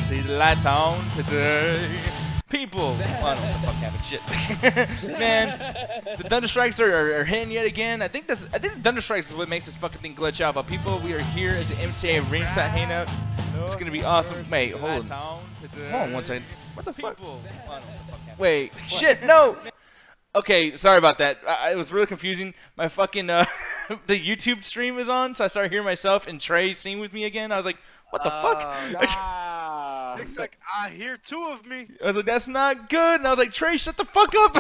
see the lights on today. People, I don't know what the fuck happened. Shit, man. The Thunder Strikes are hitting yet again. I think the Thunder Strikes is what makes this fucking thing glitch out. But people, we are here at the MCA ringside hangout. It's gonna be awesome. Wait, hold on one second. What the fuck? Wait, shit, no. Okay, sorry about that. It was really confusing. My fucking the YouTube stream is on, so I started hearing myself and Trey sing with me again. I was like, what the fuck? It's like, I hear two of me. I was like, that's not good. And I was like, Trey, shut the fuck up.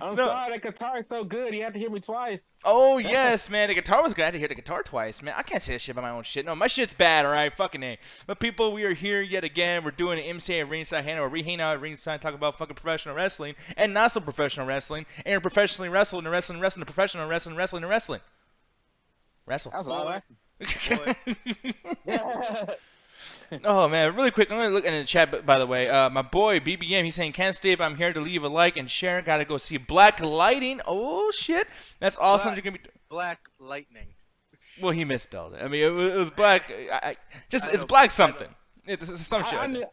I'm sorry, that guitar is so good. You have to hear me twice. Oh, yes, man. The guitar was good. I had to hear the guitar twice, man. I can't say that shit about my own shit. No, my shit's bad, all right? Fucking A. But people, we are here yet again. We're doing an MCA at ringside hangout where we hang out at ringside, talk about fucking professional wrestling and not so professional wrestling. And you're professionally wrestling and wrestling to professional wrestling and wrestling. Wrestle. That's all I Oh man, really quick, I'm gonna look in the chat. By the way, my boy BBM, he's saying, "Can't stay, but I'm here to leave a like and share. Gotta go see Black Lightning." Oh shit, that's awesome. You're gonna be Black Lightning. Well, he misspelled it. I mean, it was black. It's black something. It's some shit.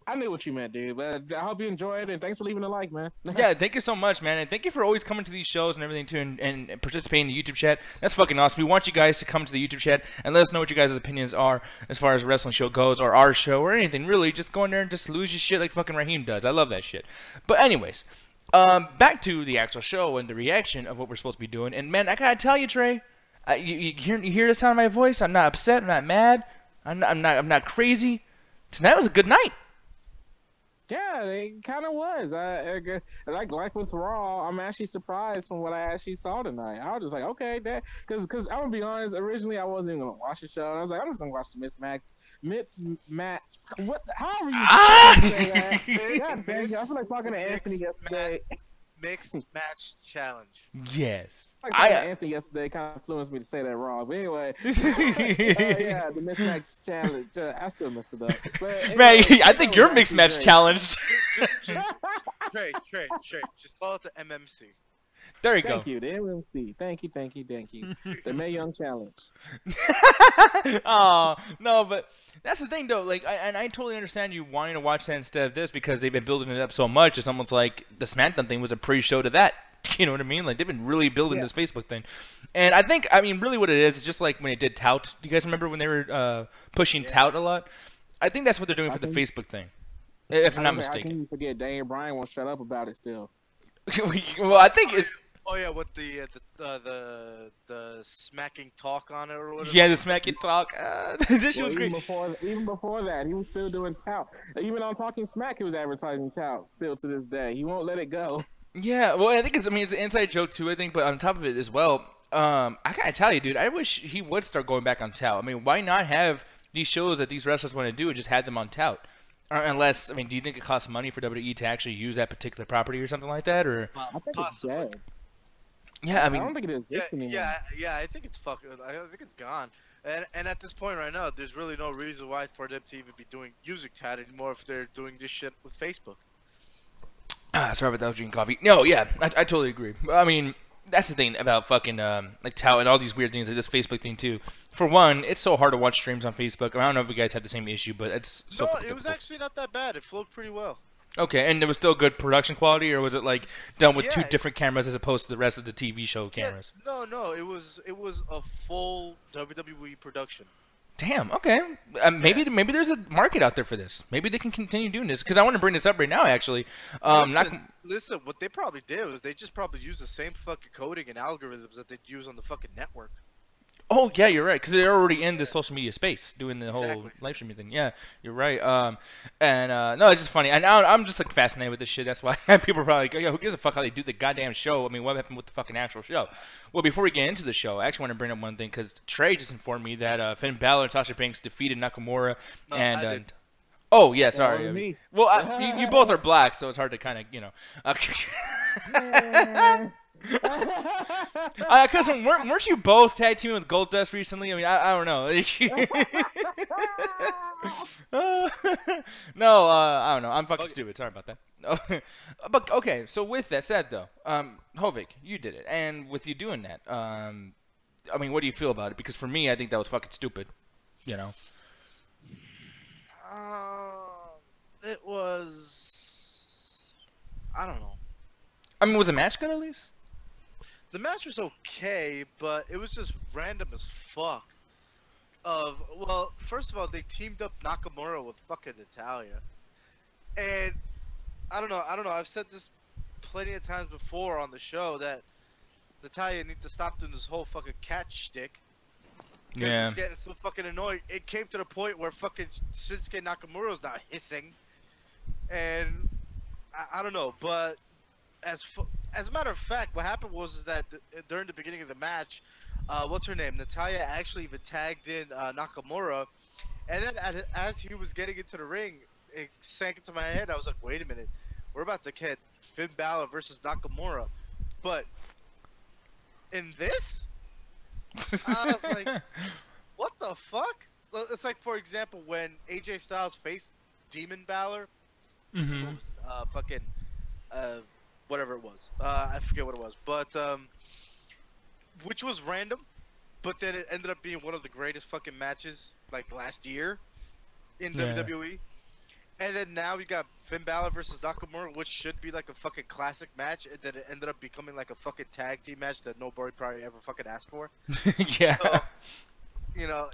I knew what you meant, dude. But I hope you enjoyed it, and thanks for leaving a like, man. Yeah, thank you so much, man, and thank you for always coming to these shows and everything too, and participating in the YouTube chat. That's fucking awesome. We want you guys to come to the YouTube chat and let us know what you guys' opinions are as far as a wrestling show goes, or our show, or anything really. Just go in there and just lose your shit like fucking Raheem does. I love that shit. But anyways, back to the actual show and the reaction of what we're supposed to be doing. And man, I gotta tell you, Trey, you hear the sound of my voice? I'm not upset. I'm not mad. I'm not crazy. Tonight was a good night. Yeah, it kind of was. Like with Raw, I'm actually surprised from what I actually saw tonight. I was just like, okay, that because I'm gonna be honest. Originally, I wasn't even gonna watch the show. I was like, I'm just gonna watch the however you say that. God dang it, I feel like talking to Anthony yesterday. Mixed match challenge. Yes. Like Anthony yesterday kind of influenced me to say that wrong. But anyway, yeah, the mixed match challenge. I still messed it up. But anyway, man, I think you're mixed match challenged. Trey, just call it the MMC. There you go. Thank you, the MMC. Thank you. The Mae Young Challenge. Oh, no, but that's the thing, though. Like, I totally understand you wanting to watch that instead of this because they've been building it up so much. It's almost like the SmackDown thing was a pre-show to that. You know what I mean? Like, they've been really building this Facebook thing. And I mean, really what it is just like when they did Tout. Do you guys remember when they were pushing Tout a lot? I think that's what they're doing for the Facebook thing, if I'm not mistaken. How can you forget Daniel Bryan won't shut up about it still? Well, I think it's... Oh yeah, with the smacking talk on it or whatever. Yeah, the smacking talk. This shit was great. Even before that, he was still doing Tout. Even on Talking Smack, he was advertising Tout. Still to this day, he won't let it go. Yeah, well, I think it's an inside joke too. I think, but on top of it as well, I gotta tell you, dude, I wish he would start going back on Tout. I mean, why not have these shows that these wrestlers want to do and just have them on Tout? Unless, I mean, do you think it costs money for WWE to actually use that particular property or something like that, or? I think it's dead. Yeah, I mean, I don't think it exists anymore. Yeah, I think it's fucking. I think it's gone. And at this point right now, there's really no reason why for them to even be doing music Tout anymore if they're doing this shit with Facebook. Sorry about that, I was drinking coffee. No, yeah, I totally agree. I mean, that's the thing about fucking like Tout and all these weird things like this Facebook thing too. For one, it's so hard to watch streams on Facebook. I don't know if you guys have the same issue, but it's so. No, it was actually not that bad. It flowed pretty well. Okay, and there was still good production quality, or was it like done with two different cameras as opposed to the rest of the TV show cameras? Yeah, no, it was a full WWE production. Damn. Okay. Maybe there's a market out there for this. Maybe they can continue doing this because I want to bring this up right now. Actually, listen. What they probably did was they just probably used the same fucking coding and algorithms that they'd use on the fucking network. Oh yeah, you're right. Because they're already in the social media space doing the whole live streaming thing. Yeah, you're right. No, it's just funny. And I'm just like fascinated with this shit. That's why people are probably like, "Yo, who gives a fuck how they do the goddamn show?" I mean, what happened with the fucking actual show? Well, before we get into the show, I actually want to bring up one thing because Trey just informed me that Finn Balor and Tasha Banks defeated Nakamura Oh yeah, sorry. Me. Well, you both are black, so it's hard to kind of Because weren't you both tag teaming with Goldust recently? I mean, I don't know. No, I don't know. I'm fucking stupid. Sorry about that. But okay, so with that said, though, Hovik, you did it, and with you doing that, I mean, what do you feel about it? Because for me, I think that was fucking stupid. You know. It was. I don't know. I mean, was the match good at least? The match was okay, but it was just random as fuck. Well, first of all, they teamed up Nakamura with fucking Natalya, and I don't know. I've said this plenty of times before on the show that Natalya needs to stop doing this whole fucking cat shtick. Yeah. It's getting so fucking annoying. It came to the point where fucking Shinsuke Nakamura's not hissing, and I don't know. But as a matter of fact, what happened was that during the beginning of the match, what's her name? Natalya actually even tagged in Nakamura, and then as he was getting into the ring, it sank into my head. I was like, wait a minute, we're about to get Finn Balor versus Nakamura, but in this, I was like, what the fuck? It's like, for example, when AJ Styles faced Demon Balor, fucking, whatever it was. I forget what it was, but which was random, but then it ended up being one of the greatest fucking matches like last year in WWE. And then now we got Finn Balor versus Nakamura, which should be like a fucking classic match, and then it ended up becoming like a fucking tag team match that nobody probably ever fucking asked for. Yeah. So, you know,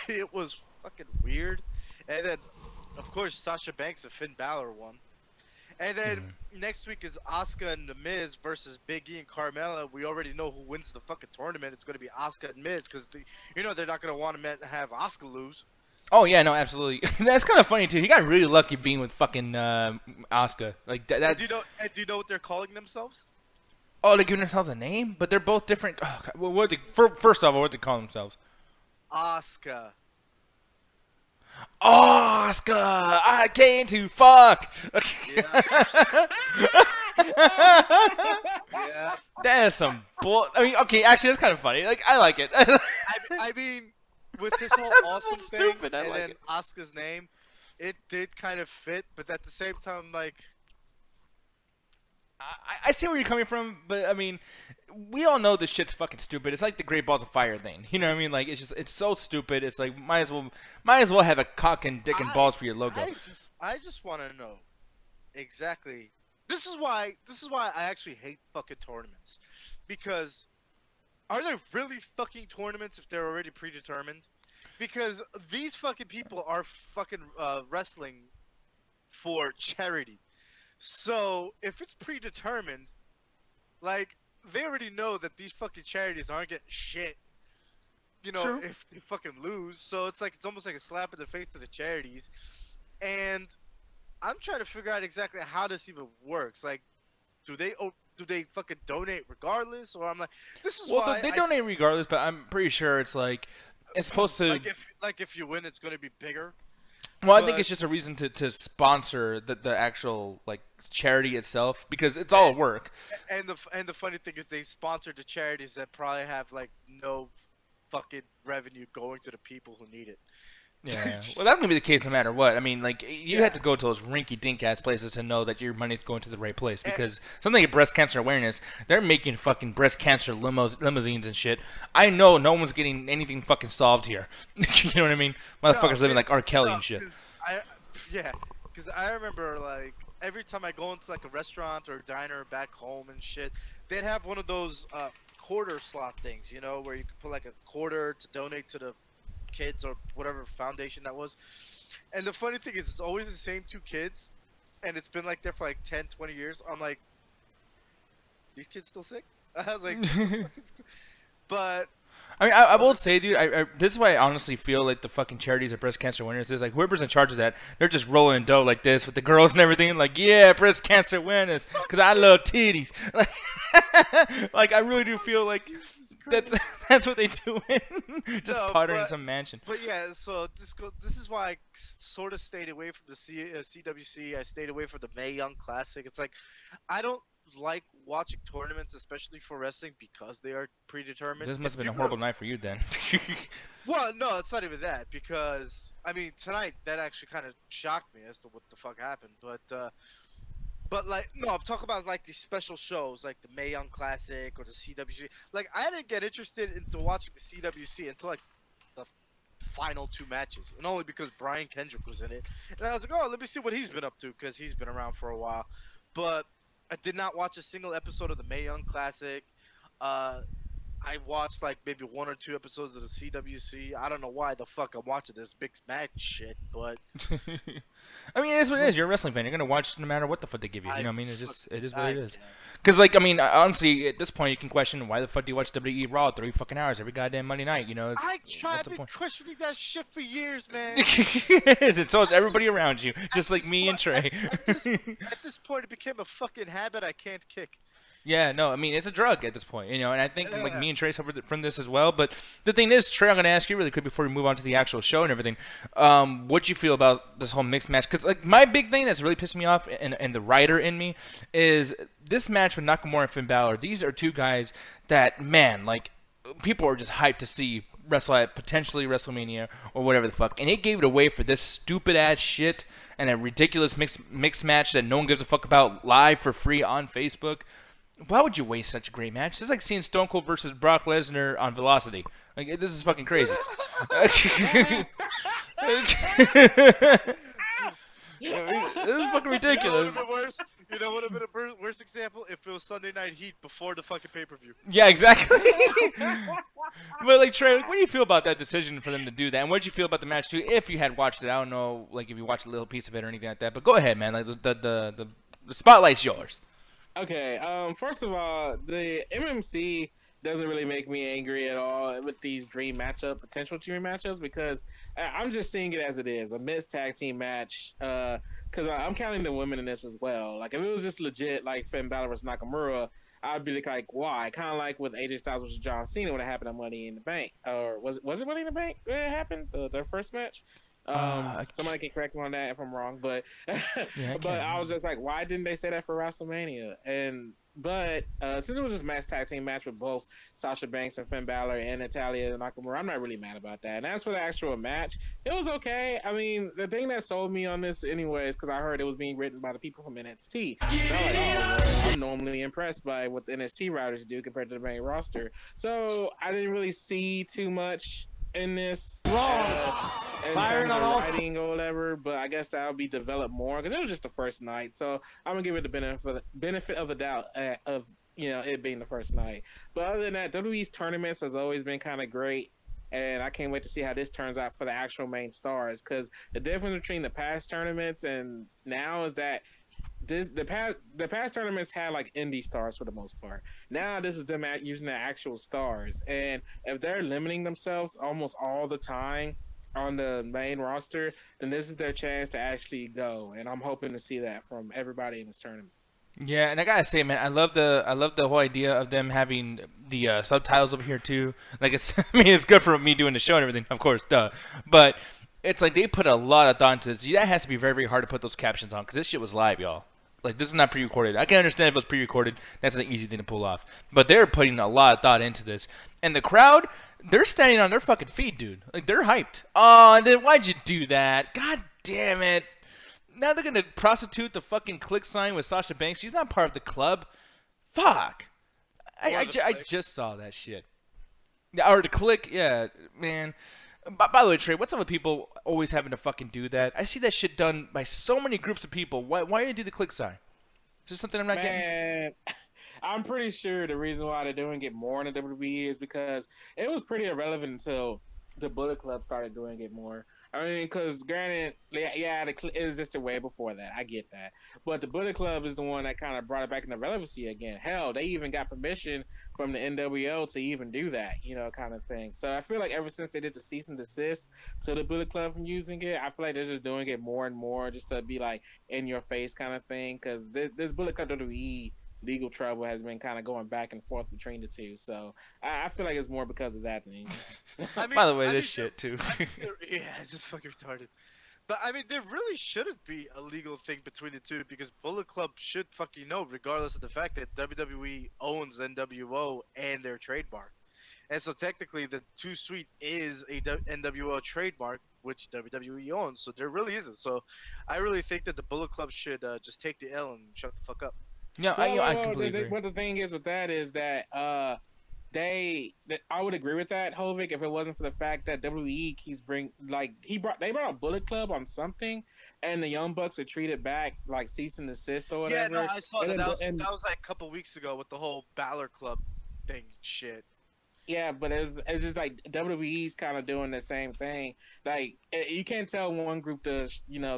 it was fucking weird. And then, of course, Sasha Banks and Finn Balor won. And then next week is Asuka and The Miz versus Big E and Carmella. We already know who wins the fucking tournament. It's going to be Asuka and Miz because, you know, they're not going to want to have Asuka lose. Oh yeah, no, absolutely. That's kind of funny too. He got really lucky being with fucking Asuka. Like that. Do you know what they're calling themselves? Oh, they're giving themselves a name, but they're both different. Oh, God. First off, what do they call themselves? Asuka. Asuka, I came to fuck. Yeah. Yeah. That is some bull. I mean, okay, actually, that's kind of funny. Like, I like it. I mean, with his whole awesome so thing stupid. I and like then it. Asuka's name, it did kind of fit, but at the same time, like, I see where you're coming from, but I mean, we all know this shit's fucking stupid. It's like the Great Balls of Fire thing. You know what I mean? Like, it's so stupid. It's like might as well have a cock and dick and balls for your logo. I just want to know exactly. This is why I actually hate fucking tournaments, because are there really fucking tournaments if they're already predetermined? Because these fucking people are fucking wrestling for charity. So if it's predetermined, like, they already know that these fucking charities aren't getting shit, you know, True. if they fucking lose. So it's almost like a slap in the face to the charities. And I'm trying to figure out exactly how this even works. Like, do they fucking donate regardless? Or I'm like, this is why they donate regardless, but I'm pretty sure it's like it's supposed to. Like if you win, it's going to be bigger. Well, I think it's just a reason to sponsor the actual like charity itself, because it's all work. And the funny thing is, they sponsor the charities that probably have like no fucking revenue going to the people who need it. Yeah. Well, that's gonna be the case no matter what. I mean, like, you had to go to those rinky-dink ass places to know that your money's going to the right place. Because something like breast cancer awareness, they're making fucking breast cancer limousines and shit. I know no one's getting anything fucking solved here. You know what I mean? Motherfuckers living like R. Kelly and shit. Because I remember, like, every time I go into like a restaurant or a diner back home and shit, they'd have one of those quarter slot things, you know, where you could put like a quarter to donate to the kids or whatever foundation that was. And the funny thing is, it's always the same two kids, and it's been like there for like 10-20 years. I'm like, these kids still sick? I was like, but I mean, I will say, dude, this is why I honestly feel like the fucking charities of breast cancer awareness is like, whoever's in charge of that, they're just rolling dough like this with the girls and everything. Like, yeah, breast cancer awareness, because I love titties. Like, I really do feel like that's what they do. Just pottering in some mansion. But yeah, so this is why I sort of stayed away from the CWC. I stayed away from the Mae Young Classic. It's like, I don't like watching tournaments, especially for wrestling, because they are predetermined. This must have been a horrible night for you then. Well, no, it's not even that, because I mean, tonight that actually kind of shocked me as to what the fuck happened. But like, no, I'm talking about like these special shows, like the Mae Young Classic or the CWC. Like, I didn't get interested into watching the CWC until like the final 2 matches, and only because Brian Kendrick was in it. And I was like, oh, let me see what he's been up to, because he's been around for a while. But I did not watch a single episode of the Mae Young Classic. I watched like maybe 1 or 2 episodes of the CWC. I don't know why the fuck I'm watching this mixed match shit, but I mean, it is what it is. You're a wrestling fan. You're gonna watch no matter what the fuck they give you. You know what I mean? It is what it is. Because, like, I mean, honestly, at this point, you can question why the fuck do you watch WWE Raw 3 fucking hours every goddamn Monday night? You know, I've been questioning that shit for years, man. And so is everybody around you, just like me and Trey. At this point, it became a fucking habit I can't kick. Yeah, no, I mean, it's a drug at this point, you know, and I think, like, me and Trey suffered from this as well, but the thing is, Trey, I'm going to ask you really quick before we move on to the actual show and everything, what you feel about this whole mixed match, because, like, my big thing that's really pissing me off, and the writer in me, is this match with Nakamura and Finn Balor. These are 2 guys that, man, like, people are just hyped to see wrestle at potentially WrestleMania or whatever the fuck, and it gave it away for this stupid-ass shit and a ridiculous mixed match that no one gives a fuck about live for free on Facebook. Why would you waste such a great match? It's like seeing Stone Cold versus Brock Lesnar on Velocity. Like, this is fucking crazy. This is fucking ridiculous. You know what would have been a worse example? If it was Sunday Night Heat before the fucking pay-per-view. Yeah, exactly. But, like, Trey, what do you feel about that decision for them to do that? And what did you feel about the match, too, if you had watched it? I don't know, like, if you watched a little piece of it or anything like that. But go ahead, man. Like, the spotlight's yours. Okay, first of all, the MMC doesn't really make me angry at all with these potential dream matchups, because I'm just seeing it as it is, a mixed tag team match, because I'm counting the women in this as well. Like, if it was just legit, like Finn Balor versus Nakamura, I'd be like, why? Kind of like with AJ Styles versus John Cena when it happened at Money in the Bank. Or was it Money in the Bank when it happened, their first match? Somebody can correct me on that if I'm wrong, but yeah, but I was just like, why didn't they say that for WrestleMania? But since it was just mass tag team match with both Sasha Banks and Finn Balor and Natalya Nakamura, I'm not really mad about that. And as for the actual match, it was okay. I mean, the thing that sold me on this anyways, because I heard it was being written by the people from NXT. So I'm normally impressed by what the NXT writers do compared to the main roster. So I didn't really see too much in this in terms of writing or whatever, but I guess that'll be developed more because it was just the first night, so I'm gonna give it the benefit of the doubt of, you know, it being the first night. But other than that, WWE's tournaments has always been kind of great, and I can't wait to see how this turns out for the actual main stars, because the difference between the past tournaments and now is that the past tournaments had like indie stars for the most part. Now this is them using the actual stars, and if they're limiting themselves almost all the time on the main roster, then this is their chance to actually go. And I'm hoping to see that from everybody in this tournament. Yeah, and I gotta say, man, I love the whole idea of them having the subtitles over here too. Like, it's, I mean, it's good for me doing the show and everything, of course, duh. But it's like they put a lot of thought into this. That has to be very, very hard to put those captions on, because this shit was live, y'all. Like, this is not pre-recorded. I can understand if it was pre-recorded. That's an easy thing to pull off. But they're putting a lot of thought into this. And the crowd, they're standing on their fucking feet, dude. Like, they're hyped. Oh, and then why'd you do that? God damn it. Now they're going to prostitute the fucking click sign with Sasha Banks. She's not part of the club. Fuck. I just saw that shit. Yeah, or the click, yeah, man. By the way, Trey, what's up with people always having to fucking do that? I see that shit done by so many groups of people. Why do you do the click sign? Is there something I'm not getting? I'm pretty sure the reason why they're doing it more in the WWE is because it was pretty irrelevant until the Bullet Club started doing it more. I mean, because granted, yeah, it existed way before that. I get that. But the Bullet Club is the one that kind of brought it back into relevancy again. Hell, they even got permission from the NWO to even do that, you know, kind of thing. So I feel like ever since they did the cease and desist to the Bullet Club from using it, I feel like they're just doing it more and more just to be like in your face kind of thing. Because this Bullet Club WWE legal trouble has been kind of going back and forth between the two. So I feel like it's more because of that than I mean, by the way, this shit too. Yeah, it's just fucking retarded. But I mean, there really shouldn't be a legal thing between the two, because Bullet Club should fucking know, regardless of the fact that WWE owns NWO and their trademark. And so technically, the Too Sweet is a NWO trademark, which WWE owns. So there really isn't. So I really think that the Bullet Club should just take the L and shut the fuck up. Yeah, I completely agree. But the thing is with that is that I would agree with that, Hovik, if it wasn't for the fact that WWE keeps they brought a Bullet Club on something, and the Young Bucks are treated back like cease and desist or whatever. Yeah, no, I saw that. And That was like a couple weeks ago with the whole Balor Club thing shit. yeah, but it's just like WWE's kind of doing the same thing. Like you can't tell one group to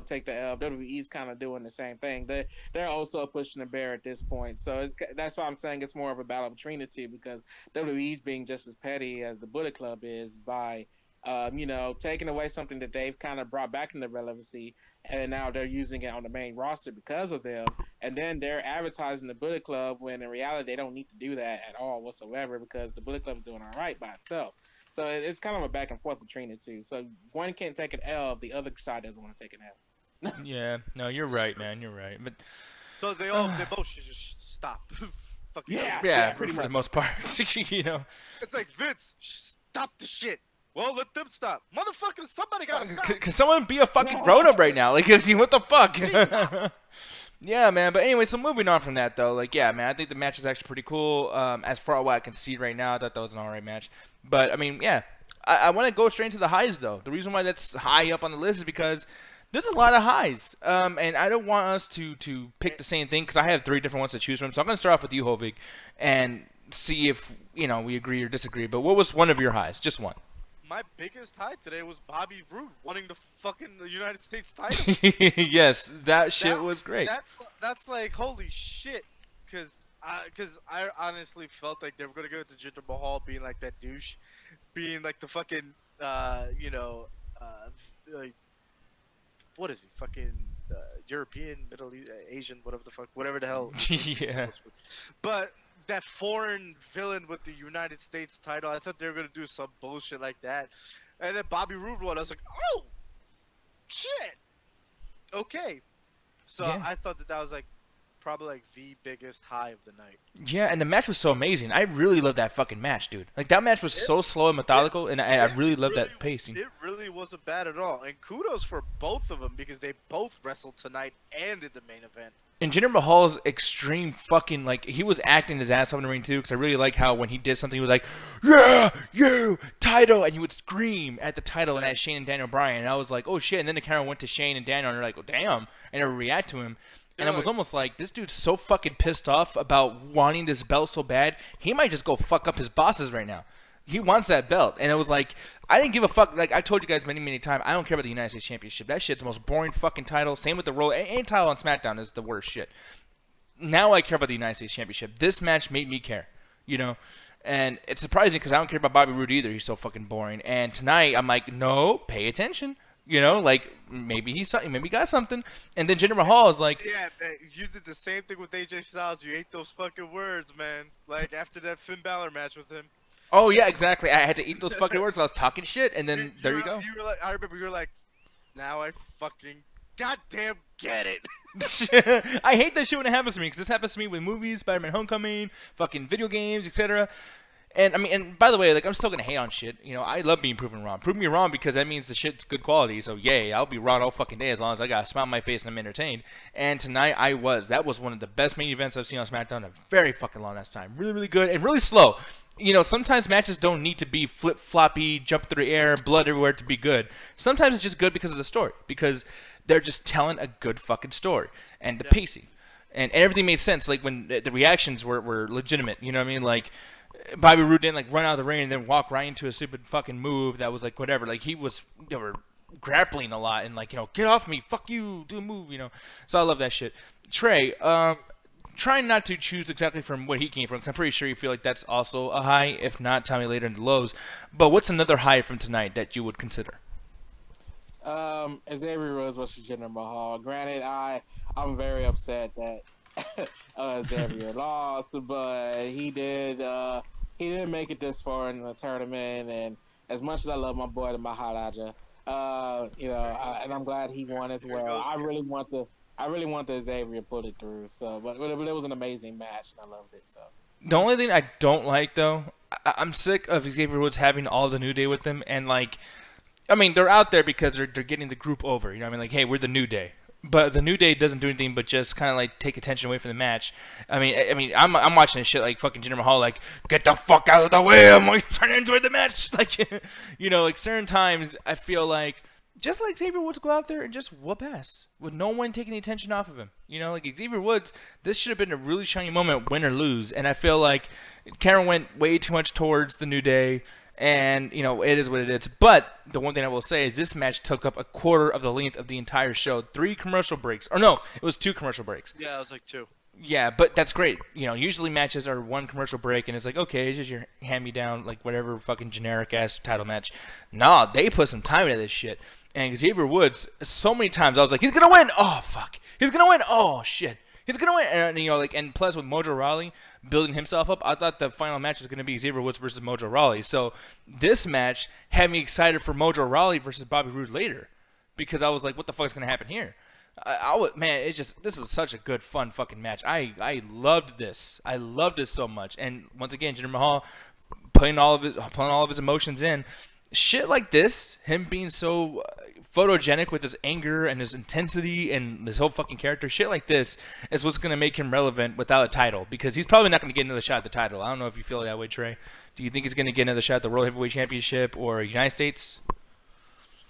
take the L. WWE's kind of doing the same thing. They're also pushing the bear at this point. So that's why I'm saying it's more of a battle between the two, because WWE's being just as petty as the Bullet Club is by taking away something that they've kind of brought back into relevancy, and now they're using it on the main roster because of them. And then they're advertising the Bullet Club when in reality they don't need to do that at all whatsoever, because the Bullet Club is doing all right by itself. So it's kind of a back and forth between the two. So if one can't take an L, the other side doesn't want to take an L. Yeah, no, you're right, man. You're right. But so they both should just stop. Yeah, for the most part. It's like, Vince, stop the shit. Well, let them stop. Motherfucker, somebody gotta stop. Can someone be a fucking grown-up right now? Like, what the fuck? Yeah, man. But anyway, so moving on from that, though, like, yeah, man, I think the match is actually pretty cool. As far as what I can see right now, I thought that was an alright match. But, I mean, yeah. I want to go straight into the highs, though. The reason why that's high up on the list is because there's a lot of highs. And I don't want us to pick the same thing, because I have 3 different ones to choose from. So I'm going to start off with you, Hovig, and see if, we agree or disagree. But what was one of your highs? Just one. My biggest high today was Bobby Roode winning the United States title. Yes, that shit was great. That's like, holy shit, because I honestly felt like they were gonna go to Jinder Mahal being like that douche, being like the fucking what is he, fucking European, Middle East, Asian, whatever the hell. Yeah. But that foreign villain with the United States title, I thought they were gonna do some bullshit like that, and then Bobby Roode won. I was like, oh shit, okay. So yeah. I thought that was like probably like the biggest high of the night. Yeah, and the match was so amazing. I really loved that fucking match, dude. Like, that match was so slow and methodical, and I really loved that pacing. It really wasn't bad at all, and kudos for both of them, because they both wrestled tonight and in the main event. And Jinder Mahal's extreme fucking, like, he was acting his ass off in the ring, too, because I really like how when he did something, he was like, yeah, you, title, and he would scream at the title and at Shane and Daniel Bryan, and I was like, oh, shit, and then the camera went to Shane and Daniel, and they're like, oh, damn, and they react to him, and I was almost like, this dude's so fucking pissed off about wanting this belt so bad, he might just go fuck up his bosses right now. He wants that belt, and it was like, I didn't give a fuck. Like, I told you guys many times, I don't care about the United States Championship. That shit's the most boring fucking title. Same with the Royal. Any title on SmackDown is the worst shit. Now I care about the United States Championship. This match made me care, and it's surprising because I don't care about Bobby Roode either. He's so fucking boring. And tonight I'm like, no, pay attention. Like, maybe he got something. And then Jinder Mahal is like, yeah, you did the same thing with AJ Styles. You ate those fucking words, man. Like, after that Finn Balor match with him. Oh, yeah, exactly. I had to eat those fucking words. I was talking shit, and then there you go. You were like, I remember you were like, now I fucking goddamn get it. I hate that shit when it happens to me, because this happens to me with movies, Spider-Man Homecoming, fucking video games, etc. And, I mean, and by the way, like, I'm still going to hate on shit. I love being proven wrong. Prove me wrong, because that means the shit's good quality. So, yay, I'll be wrong all fucking day as long as I got a smile on my face and I'm entertained. And tonight, that was one of the best main events I've seen on SmackDown in a very fucking long ass time. Really, really good and really slow. Sometimes matches don't need to be flip-floppy, jump through the air, blood everywhere to be good. Sometimes it's just good because of the story. Because they're just telling a good fucking story. And the pacing. And everything made sense. Like, when the reactions were legitimate. You know what I mean? Like, Bobby Roode didn't, like, run out of the ring and then walk right into a stupid fucking move that was, like, whatever. Like, they were grappling a lot and, like, get off me. Fuck you. Do a move, So I love that shit. Trey, trying not to choose exactly from what he came from, because I'm pretty sure you feel like that's also a high. If not, tell me later in the lows. But what's another high from tonight that you would consider? Xavier Woods versus Jinder Mahal. Granted, I'm very upset that Xavier lost, but he didn't make it this far in the tournament. And as much as I love my boy, the Maharaja, and I'm glad he won as well. I really want the Xavier put it through. So, but it was an amazing match, and I loved it. So. The only thing I don't like, though, I'm sick of Xavier Woods having all the New Day with them, and, like, I mean, they're out there because they're getting the group over. You know what I mean? Like, hey, we're the New Day. but the New Day doesn't do anything but just kind of like take attention away from the match. I mean, I'm watching this shit like fucking Jinder Mahal, like get the fuck out of the way. I'm like trying to enjoy the match, like like certain times I feel like just like Xavier Woods go out there and just whoop ass with no one taking the attention off of him. Like Xavier Woods, this should have been a really shiny moment, win or lose, and I feel like Karen went way too much towards the New Day. And, it is what it is. But the one thing I will say is this match took up a quarter of the length of the entire show. 3 commercial breaks. Or no, it was 2 commercial breaks. Yeah, it was like 2. Yeah, but that's great. Usually matches are 1 commercial break, and it's like, okay, it's just your hand-me-down, like whatever fucking generic-ass title match. Nah, they put some time into this shit. And Xavier Woods, so many times I was like, he's going to win. Oh, fuck. He's going to win. Oh, shit. He's going to win. And, and plus with Mojo Rawley building himself up, I thought the final match was going to be Xavier Woods versus Mojo Rawley. So this match had me excited for Mojo Rawley versus Bobby Roode later, because I was like, what the fuck is going to happen here? Man, this was such a good, fun fucking match. I loved this. I loved it so much. And once again, Jinder Mahal putting all of his emotions in. Shit like this, him being so photogenic with his anger and his intensity and his whole fucking character, shit like this is what's going to make him relevant without a title, because he's probably not going to get another shot at the title. I don't know if you feel that way, Trey. Do you think he's going to get another shot at the World Heavyweight Championship or United States?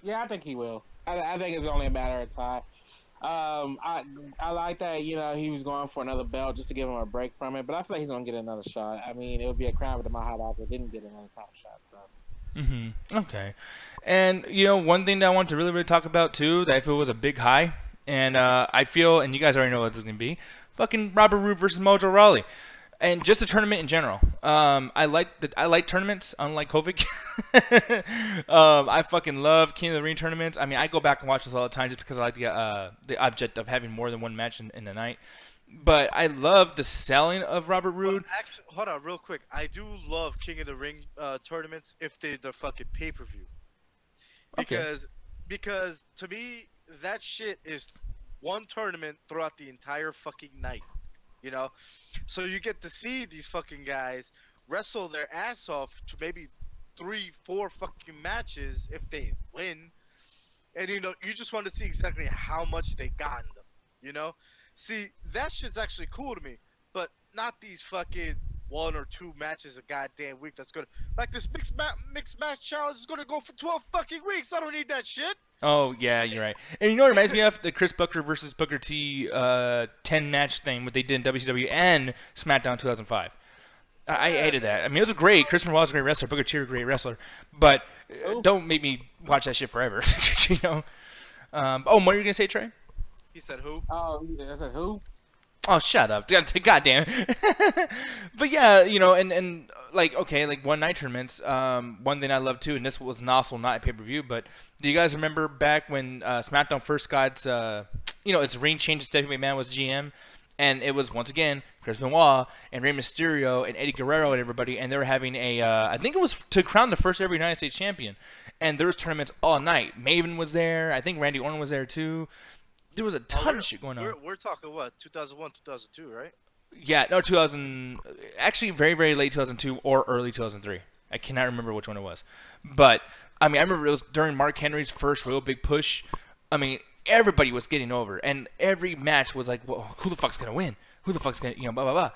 Yeah, I think he will. I think it's only a matter of time. I like that, he was going for another belt just to give him a break from it, but I feel like he's going to get another shot. I mean, it would be a crime if the Mahal Doctor didn't get another title shot, so. Okay. And, one thing that I want to really talk about, too, that I feel was a big high, and I feel, and you guys already know what this is going to be, fucking Robert Roode versus Mojo Rawley. And just the tournament in general. I like tournaments, unlike COVID. I fucking love King of the Ring tournaments. I mean, I go back and watch this all the time just because I like the object of having more than one match in the night. But I love the selling of Robert Roode. Well, actually, hold on, real quick. I do love King of the Ring tournaments if they're fucking pay-per-view. Because to me, that shit is one tournament throughout the entire fucking night. So you get to see these fucking guys wrestle their ass off to maybe 3-4 fucking matches if they win. And, you just want to see exactly how much they got in them, See, that shit's actually cool to me, but not these fucking 1 or 2 matches a goddamn week that's gonna, like this mixed match challenge is gonna go for 12 fucking weeks. I don't need that shit. Oh, yeah, you're right. And what it reminds me of? The Chris Booker versus Booker T 10-match thing, what they did in WCW and SmackDown 2005. I hated that. I mean, it was great. Chris Benoit was a great wrestler. Booker T was a great wrestler. But don't make me watch that shit forever, what are you going to say, Trey? He said who? Oh, I said who? Oh, shut up. God damn. But yeah, and like, okay, like one night tournaments, one thing I love too, and this was also not a pay-per-view, but do you guys remember back when SmackDown first got, its ring change, Stephanie McMahon was GM, and it was, once again, Chris Benoit and Rey Mysterio and Eddie Guerrero and everybody, and they were having I think it was to crown the first ever United States champion, and there was tournaments all night. Maven was there. I think Randy Orton was there too. There was a ton of shit going on. We're talking what, 2001, 2002, right? Yeah, no, 2000. Actually, very, very late 2002 or early 2003. I cannot remember which one it was. But I mean, I remember it was during Mark Henry's first real big push. I mean, everybody was getting over, and every match was like, well, who the fuck's gonna win? Who the fuck's gonna, blah blah blah.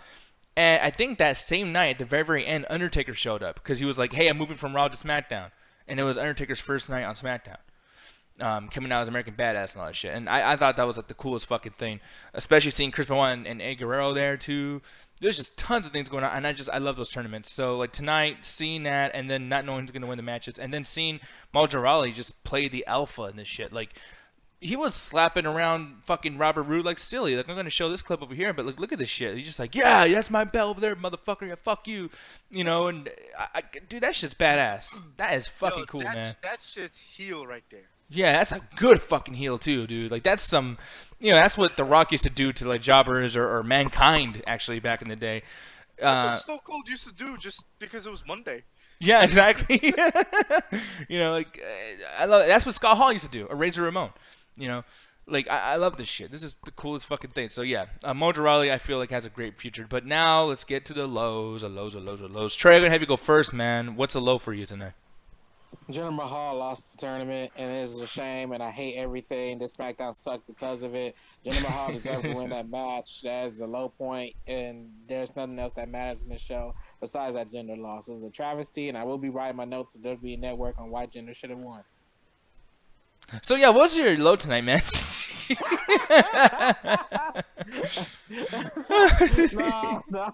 And I think that same night, at the very, very end, Undertaker showed up because he was like, hey, I'm moving from Raw to SmackDown, and it was Undertaker's first night on SmackDown. Coming out as American Badass and all that shit. And I thought that was like the coolest fucking thing. Especially seeing Chris Benoit and Eddie Guerrero there too. There's just tons of things going on, and I love those tournaments. So like tonight, seeing that, and then not knowing who's gonna win the matches, and then seeing Mojo Rawley just play the alpha in this shit. Like, he was slapping around fucking Robert Roode like silly. Like, I'm gonna show this clip over here, but look at this shit. He's just like, yeah, that's my belt over there, motherfucker. Yeah, fuck you, And dude, that shit's badass. That is fucking cool, man. That shit's heel right there. Yeah, that's a good fucking heel too, dude. Like, that's some, that's what The Rock used to do to like jobbers or Mankind actually back in the day. That's what Stone Cold used to do just because it was Monday. Yeah, exactly. Like I love it. That's what Scott Hall used to do, or Razor Ramon. Like I love this shit. This is the coolest fucking thing. So yeah, Mojo Rawley I feel like has a great future. But now let's get to the lows. Trey, I'm gonna have you go first, man. What's a low for you tonight? Jinder Mahal lost the tournament, and it is a shame, and I hate everything. This SmackDown sucked because of it. Jinder Mahal deserved to win that match. That is the low point, and there's nothing else that matters in the show besides that Jinder loss. It was a travesty, and I will be writing my notes at WWE Network on why Jinder should have won. So yeah, what's your low tonight, man? No.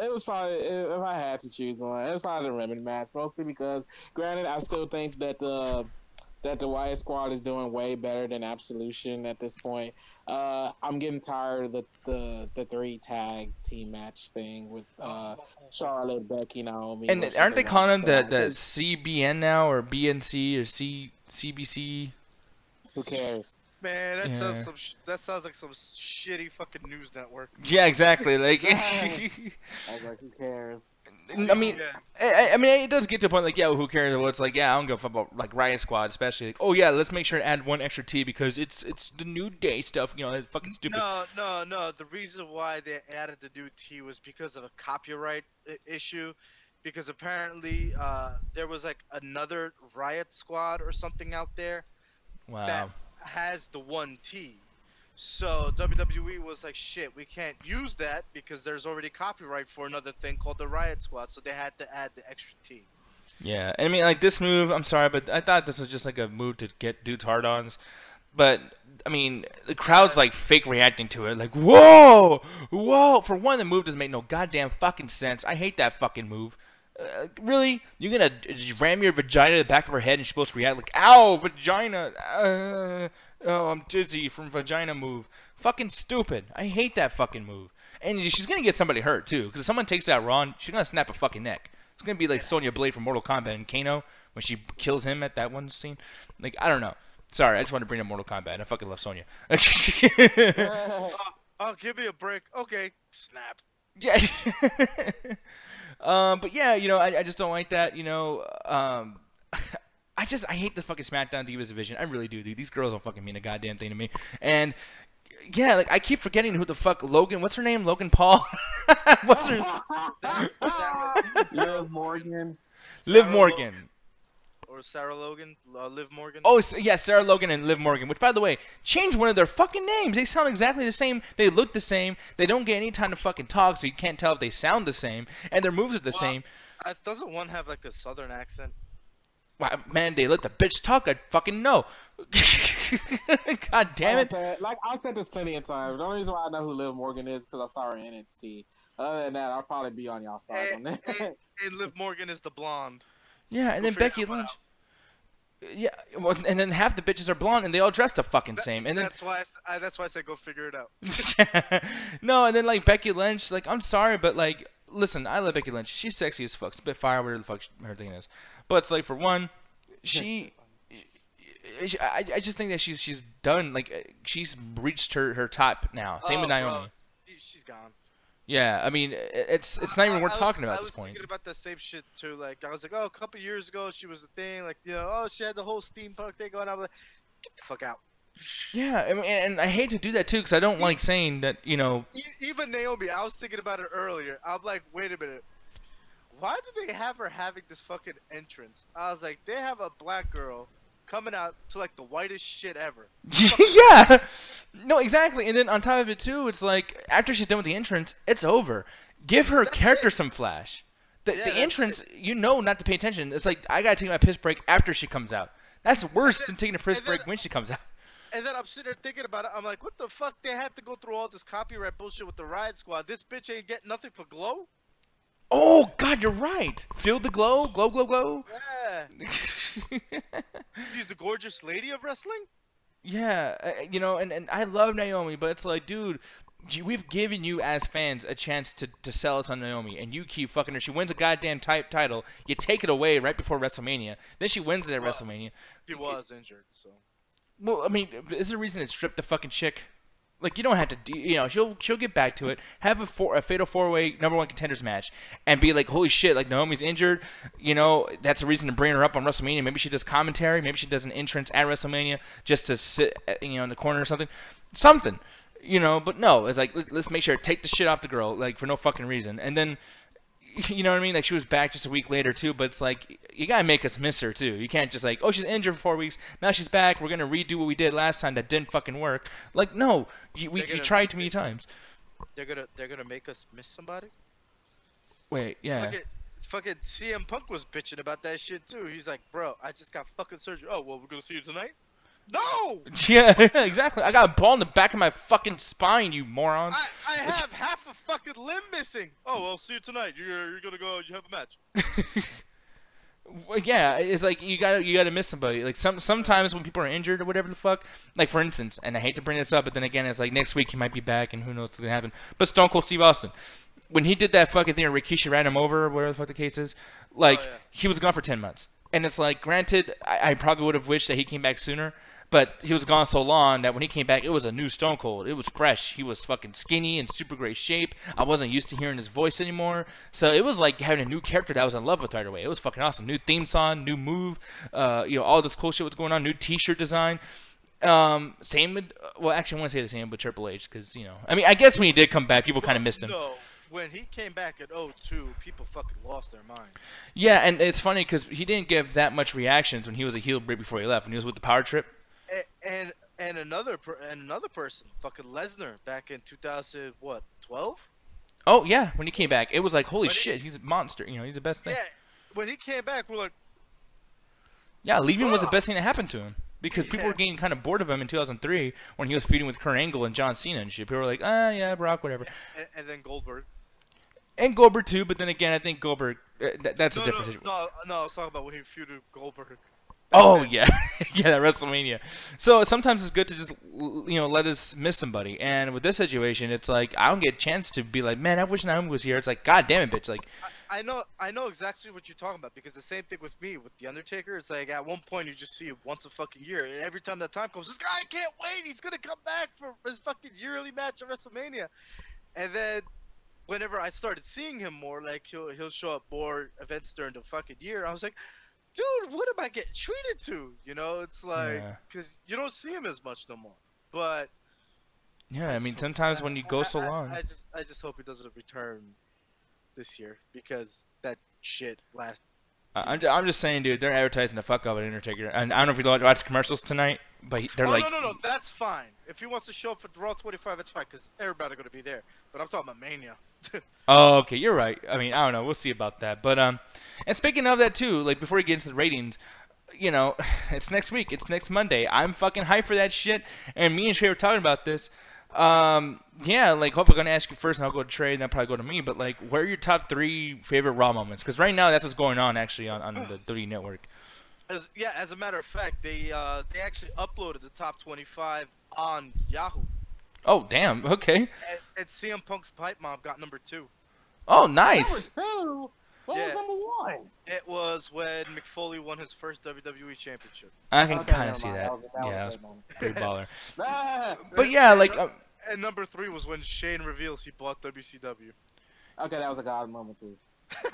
It was probably, if I had to choose one, it was probably the Remedy match, mostly because, granted, I still think that the Wyatt Squad is doing way better than Absolution at this point. I'm getting tired of the 3 tag team match thing with Charlotte, Becky, Naomi. And aren't they calling them the CBN now, or BNC, or CBC? Who cares? Man, that sounds like some shitty fucking news network. Yeah, exactly. Like, I was like, who cares? I mean, I mean, it does get to a point like, yeah, well, who cares? Well, it's like, yeah, I don't give a fuck about like Riot Squad, especially. Like, oh yeah, let's make sure to add 1 extra T because it's the New Day stuff. You know, it's fucking stupid. No. The reason why they added the new T was because of a copyright issue. Because apparently there was like another Riot Squad or something out there that has the 1 T. So WWE was like, shit, we can't use that because there's already copyright for another thing called the Riot Squad. So they had to add the extra T. Yeah, I mean, like this move, I'm sorry, but I thought this was just like a move to get dudes hard-ons. But I mean, the crowd's like fake reacting to it, like whoa. For one, the move doesn't make no goddamn fucking sense. I hate that fucking move. Really? You're gonna ram your vagina to the back of her head and she's supposed to react like, ow, vagina. Oh, I'm dizzy from vagina move. Fucking stupid. I hate that fucking move. And she's gonna get somebody hurt too, because if someone takes that wrong, she's gonna snap a fucking neck. It's gonna be like Sonya Blade from Mortal Kombat and Kano when she kills him at that one scene. Like, I don't know. Sorry, I just want to bring up Mortal Kombat. I fucking love Sonya. Oh, give me a break. Okay, snap. Yeah. But yeah, you know, I just don't like that, you know. I hate the fucking SmackDown Divas division. I really do, dude. These girls don't fucking mean a goddamn thing to me. And yeah, like I keep forgetting who the fuck Logan. What's her name? Logan Paul. What's her? Liv Morgan. Liv Morgan. Or Sarah Logan, Liv Morgan. Oh, yeah, Sarah Logan and Liv Morgan. Which, by the way, change one of their fucking names. They sound exactly the same. They look the same. They don't get any time to fucking talk, so you can't tell if they sound the same. And their moves are the same. Doesn't one have like a southern accent? Wow, man, they let the bitch talk. I fucking know. God damn it. Like, I've said this plenty of times. The only reason why I know who Liv Morgan is because I saw her in NXT. Other than that, I'll probably be on y'all side on that. And Liv Morgan is the blonde. Yeah, and then Becky Lynch. Yeah, well, and then half the bitches are blonde, and they all dress the fucking same. And then that's why I said go figure it out. No, and then like Becky Lynch, like I'm sorry, but like listen, I love Becky Lynch. She's sexy as fuck, Spitfire, whatever the fuck her thing is. But it's like for one, I just think that she's done. Like she's reached her top now. Same with Naomi. Bro, she's gone. Yeah, I mean, it's not even worth talking about at this point. I was thinking about that same shit too. Like, I was like, oh, a couple years ago, she was the thing. Like, you know, oh, she had the whole steampunk thing going on. I was like, get the fuck out. Yeah, I mean, and I hate to do that too, because I don't like saying that, you know. Even Naomi, I was thinking about it earlier. I'm like, wait a minute. Why do they have her having this fucking entrance? I was like, they have a black girl coming out to like the whitest shit ever. Yeah. No, exactly. And then on top of it too, it's like after she's done with the entrance, it's over. Give her character some flash. The entrance, you know, not to pay attention. It's like I gotta take my piss break after she comes out. That's worse than taking a piss break when she comes out. And then I'm sitting there thinking about it. I'm like, what the fuck? They had to go through all this copyright bullshit with the Riot Squad. This bitch ain't getting nothing for Glow. Oh God, you're right. Feel the glow, glow, glow, glow. Yeah. She's the gorgeous lady of wrestling. Yeah, you know, and I love Naomi, but it's like, dude, we've given you as fans a chance to sell us on Naomi, and you keep fucking her. She wins a goddamn title. You take it away right before WrestleMania. Then she wins it at WrestleMania. She was injured, so. Well, I mean, is there a reason to strip the fucking chick? Like, you don't have to, you know, she'll get back to it. Have a fatal 4-way #1 contenders match, and be like, holy shit, like Naomi's injured. You know, that's a reason to bring her up on WrestleMania. Maybe she does commentary. Maybe she does an entrance at WrestleMania just to sit, you know, in the corner or something. Something, you know. But no, it's like let's make sure take the shit off the girl, like for no fucking reason. And then, you know what I mean? Like, she was back just a week later, too, but it's like, you gotta make us miss her, too. You can't just like, oh, she's injured for 4 weeks, now she's back, we're gonna redo what we did last time that didn't fucking work. Like, no, we tried too many times. They're gonna make us miss somebody? Wait, yeah. Fucking CM Punk was bitching about that shit, too. He's like, bro, I just got fucking surgery. Oh, well, we're gonna see you tonight? No! Yeah, exactly. I got a ball in the back of my fucking spine, you morons. I have half a fucking limb missing. Oh, well, see you tonight. You're gonna go. You have a match. Well, yeah, it's like you gotta miss somebody. Like sometimes when people are injured or whatever the fuck. Like for instance, and I hate to bring this up, but then again, it's like next week he might be back, and who knows what's gonna happen. But Stone Cold Steve Austin, when he did that fucking thing, where Rikishi ran him over, or whatever the fuck the case is, like he was gone for 10 months. And it's like, granted, I probably would have wished that he came back sooner. But he was gone so long that when he came back, it was a new Stone Cold. It was fresh. He was fucking skinny and super great shape. I wasn't used to hearing his voice anymore. So it was like having a new character that I was in love with right away. It was fucking awesome. New theme song, new move, all this cool shit was going on. New T-shirt design. Same with, well, actually, I want to say the same with Triple H because, I mean, I guess when he did come back, people kind of missed him. No, when he came back at 02, people fucking lost their mind. Yeah, and it's funny because he didn't give that much reactions when he was a heel right before he left. When he was with the Power Trip. And another person, fucking Lesnar, back in 2012. Oh yeah, when he came back, it was like holy shit, he's a monster. He's the best thing. Yeah, when he came back, we're like, yeah, leaving was the best thing that happened to him because people were getting kind of bored of him in 2003 when he was feuding with Kurt Angle and John Cena and shit. People were like, yeah, Brock, whatever. And then Goldberg. And Goldberg too, but then again, I think Goldberg that's a different situation. No, I was talking about when he feuded Goldberg. Oh yeah, yeah, that WrestleMania. So sometimes it's good to just let us miss somebody. And with this situation, it's like I don't get a chance to be like, man, I wish Naomi was here. It's like, god damn it, bitch. Like, I know exactly what you're talking about because the same thing with me with the Undertaker. It's like at one point you just see it once a fucking year, and every time that time comes, this guy can't wait. He's gonna come back for his fucking yearly match at WrestleMania. And then whenever I started seeing him more, like he'll show up more events during the fucking year. I was like, dude, what am I getting treated to? It's like, because you don't see him as much no more. But yeah, I mean, sometimes when you go so long, I just hope he doesn't return this year because that shit last. I'm just saying, dude, they're advertising the fuck out of Undertaker, and I don't know if you watch commercials tonight, but they're like, no, that's fine. If he wants to show up for Raw 25, that's fine because everybody's gonna be there. But I'm talking about Mania. Oh, okay, you're right. I mean, I don't know. We'll see about that. But and speaking of that too, like before we get into the ratings, it's next week. It's next Monday. I'm fucking hyped for that shit. And me and Trey were talking about this. Yeah, like hopefully I'm gonna ask you first, and I'll go to Trey, and then probably go to me. But like, what are your top 3 favorite Raw moments? Because right now that's what's going on actually on the WWE Network. As a matter of fact, they actually uploaded the top 25 on Yahoo. Oh damn! Okay. And CM Punk's pipe bomb got number 2. Oh nice. Number 2. What was number 1? It was when McFoley won his first WWE Championship. I can kind of see that. Yeah, that was pretty baller. Nah. But yeah, like. And number 3 was when Shane reveals he bought WCW. Okay, that was a god moment too.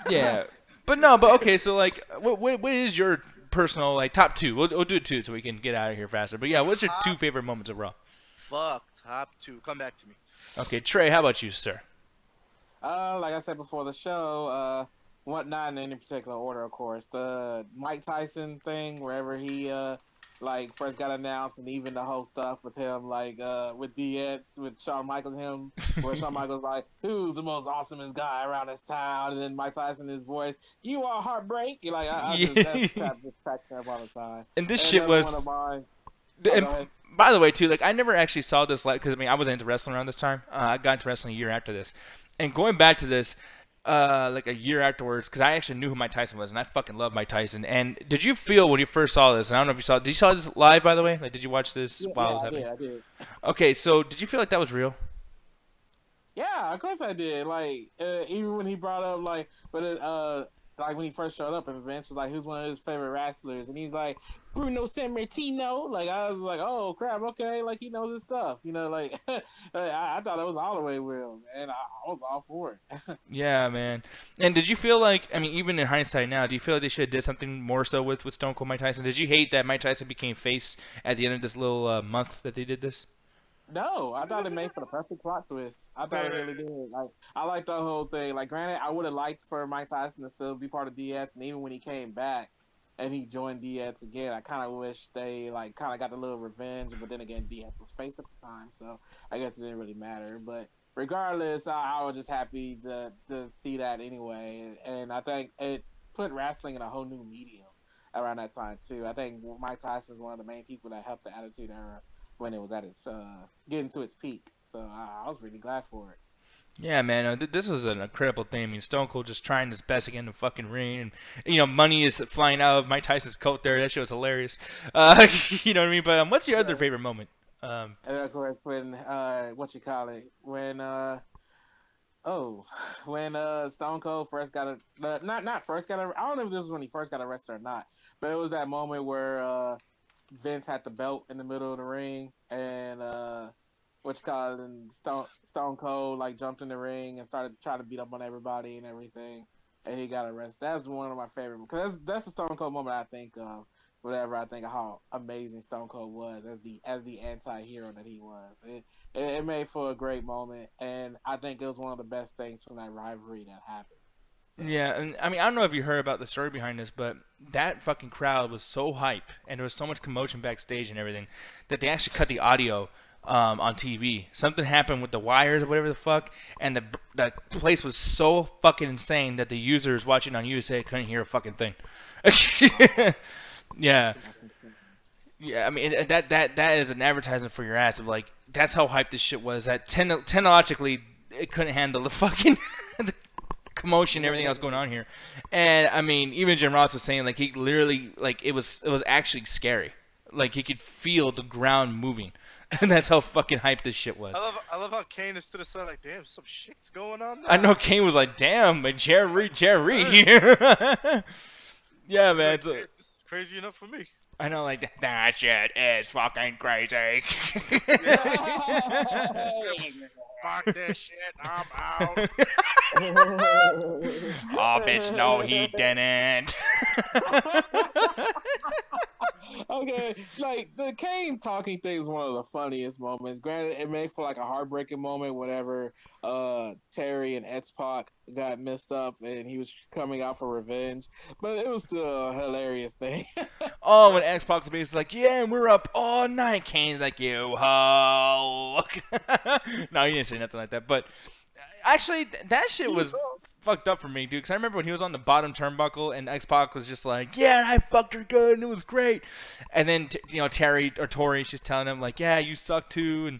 Yeah, but okay. So like, what is your personal like top 2? We'll do 2 so we can get out of here faster. But yeah, what's your 2 favorite moments of Raw? Fuck, top 2. Come back to me. Okay, Trey, how about you, sir? Like I said before the show, not in any particular order, of course. The Mike Tyson thing, wherever he first got announced, and even the whole stuff with him, with DX, with Shawn Michaels, where Shawn Michaels like, who's the most awesomest guy around this town? And then Mike Tyson, his voice, you are heartbreak. That's cracked up all the time. And this shit was. One of mine. And by the way, too, like I never actually saw this live because I wasn't into wrestling around this time. I got into wrestling a year after this, and going back to this. Like a year afterwards, because I actually knew who Mike Tyson was, and I fucking love Mike Tyson. And did you feel when you first saw this? And I don't know if you saw. Did you saw this live, by the way? Like, did you watch this while it was happening? Yeah, I did. Okay, so did you feel like that was real? Yeah, of course I did. Even when he brought up when he first showed up, and Vince was like, "Who's one of his favorite wrestlers?" And he's like, "Bruno Sammartino." I was like, "Oh crap, okay." He knows his stuff. I thought it was all the way real, man. I was all for it. Yeah, man. And did you feel like, even in hindsight now, do you feel like they should have did something more so with Stone Cold Mike Tyson? Did you hate that Mike Tyson became face at the end of this little month that they did this? No, I thought it made for the perfect plot twist. I thought it really did. Like, I like the whole thing. Like, granted, I would have liked for Mike Tyson to still be part of DX, and even when he came back and he joined DX again, I kind of wish they like kind of got a little revenge. But then again, DX was face at the time, so I guess it didn't really matter. But regardless, I was just happy to see that anyway, and I think it put wrestling in a whole new medium around that time too. I think Mike Tyson is one of the main people that helped the Attitude Era when it was at its getting to its peak. So I was really glad for it. Yeah, man, this was an incredible thing. I mean, Stone Cold just trying his best again in the fucking ring, and you know, money is flying out of Mike Tyson's coat there. That shit was hilarious. You know what I mean? But what's your other favorite moment? And of course, when when Stone Cold first got not first got I don't know if this was when he first got arrested or not, but it was that moment where Vince had the belt in the middle of the ring, and and Stone Cold like jumped in the ring and started trying to beat up on everybody and everything, and he got arrested. That's one of my favorite, because that's the Stone Cold moment I think of. Whatever I think of how amazing Stone Cold was as the anti-hero that he was. It made for a great moment, and I think it was one of the best things from that rivalry that happened. So. Yeah, and I mean, I don't know if you heard about the story behind this, but that fucking crowd was so hype, and there was so much commotion backstage and everything, that they actually cut the audio on TV. Something happened with the wires or whatever the fuck, and the place was so fucking insane that the users watching on USA couldn't hear a fucking thing. Yeah. Yeah, I mean, that is an advertisement for your ass of, like, that's how hyped this shit was. That technologically, it couldn't handle the fucking the commotion and everything else going on here. And, I mean, even Jim Ross was saying, like, he literally, like, it was actually scary. Like, he could feel the ground moving. And that's how fucking hyped this shit was. I love how Kane is to the side like, damn, some shit's going on now. I know Kane was like, damn, but Jerry. Yeah, man. It's this is crazy enough for me. I know, like, that shit is fucking crazy. Fuck this shit, I'm out. Oh, bitch, no, he didn't. Okay, like, the Kane talking thing is one of the funniest moments. Granted, it made for, like, a heartbreaking moment whenever Terry and X-Pac got messed up and he was coming out for revenge. But it was still a hilarious thing. Oh, when X-Pac's basically like, yeah, and we're up all night. Kane's like, you ho. No, he didn't say nothing like that. But actually, that shit was fucked up for me, dude. Because I remember when he was on the bottom turnbuckle and X-Pac was just like, yeah, I fucked her good and it was great. And then, you know, Tori's just telling him, like, yeah, you suck too. And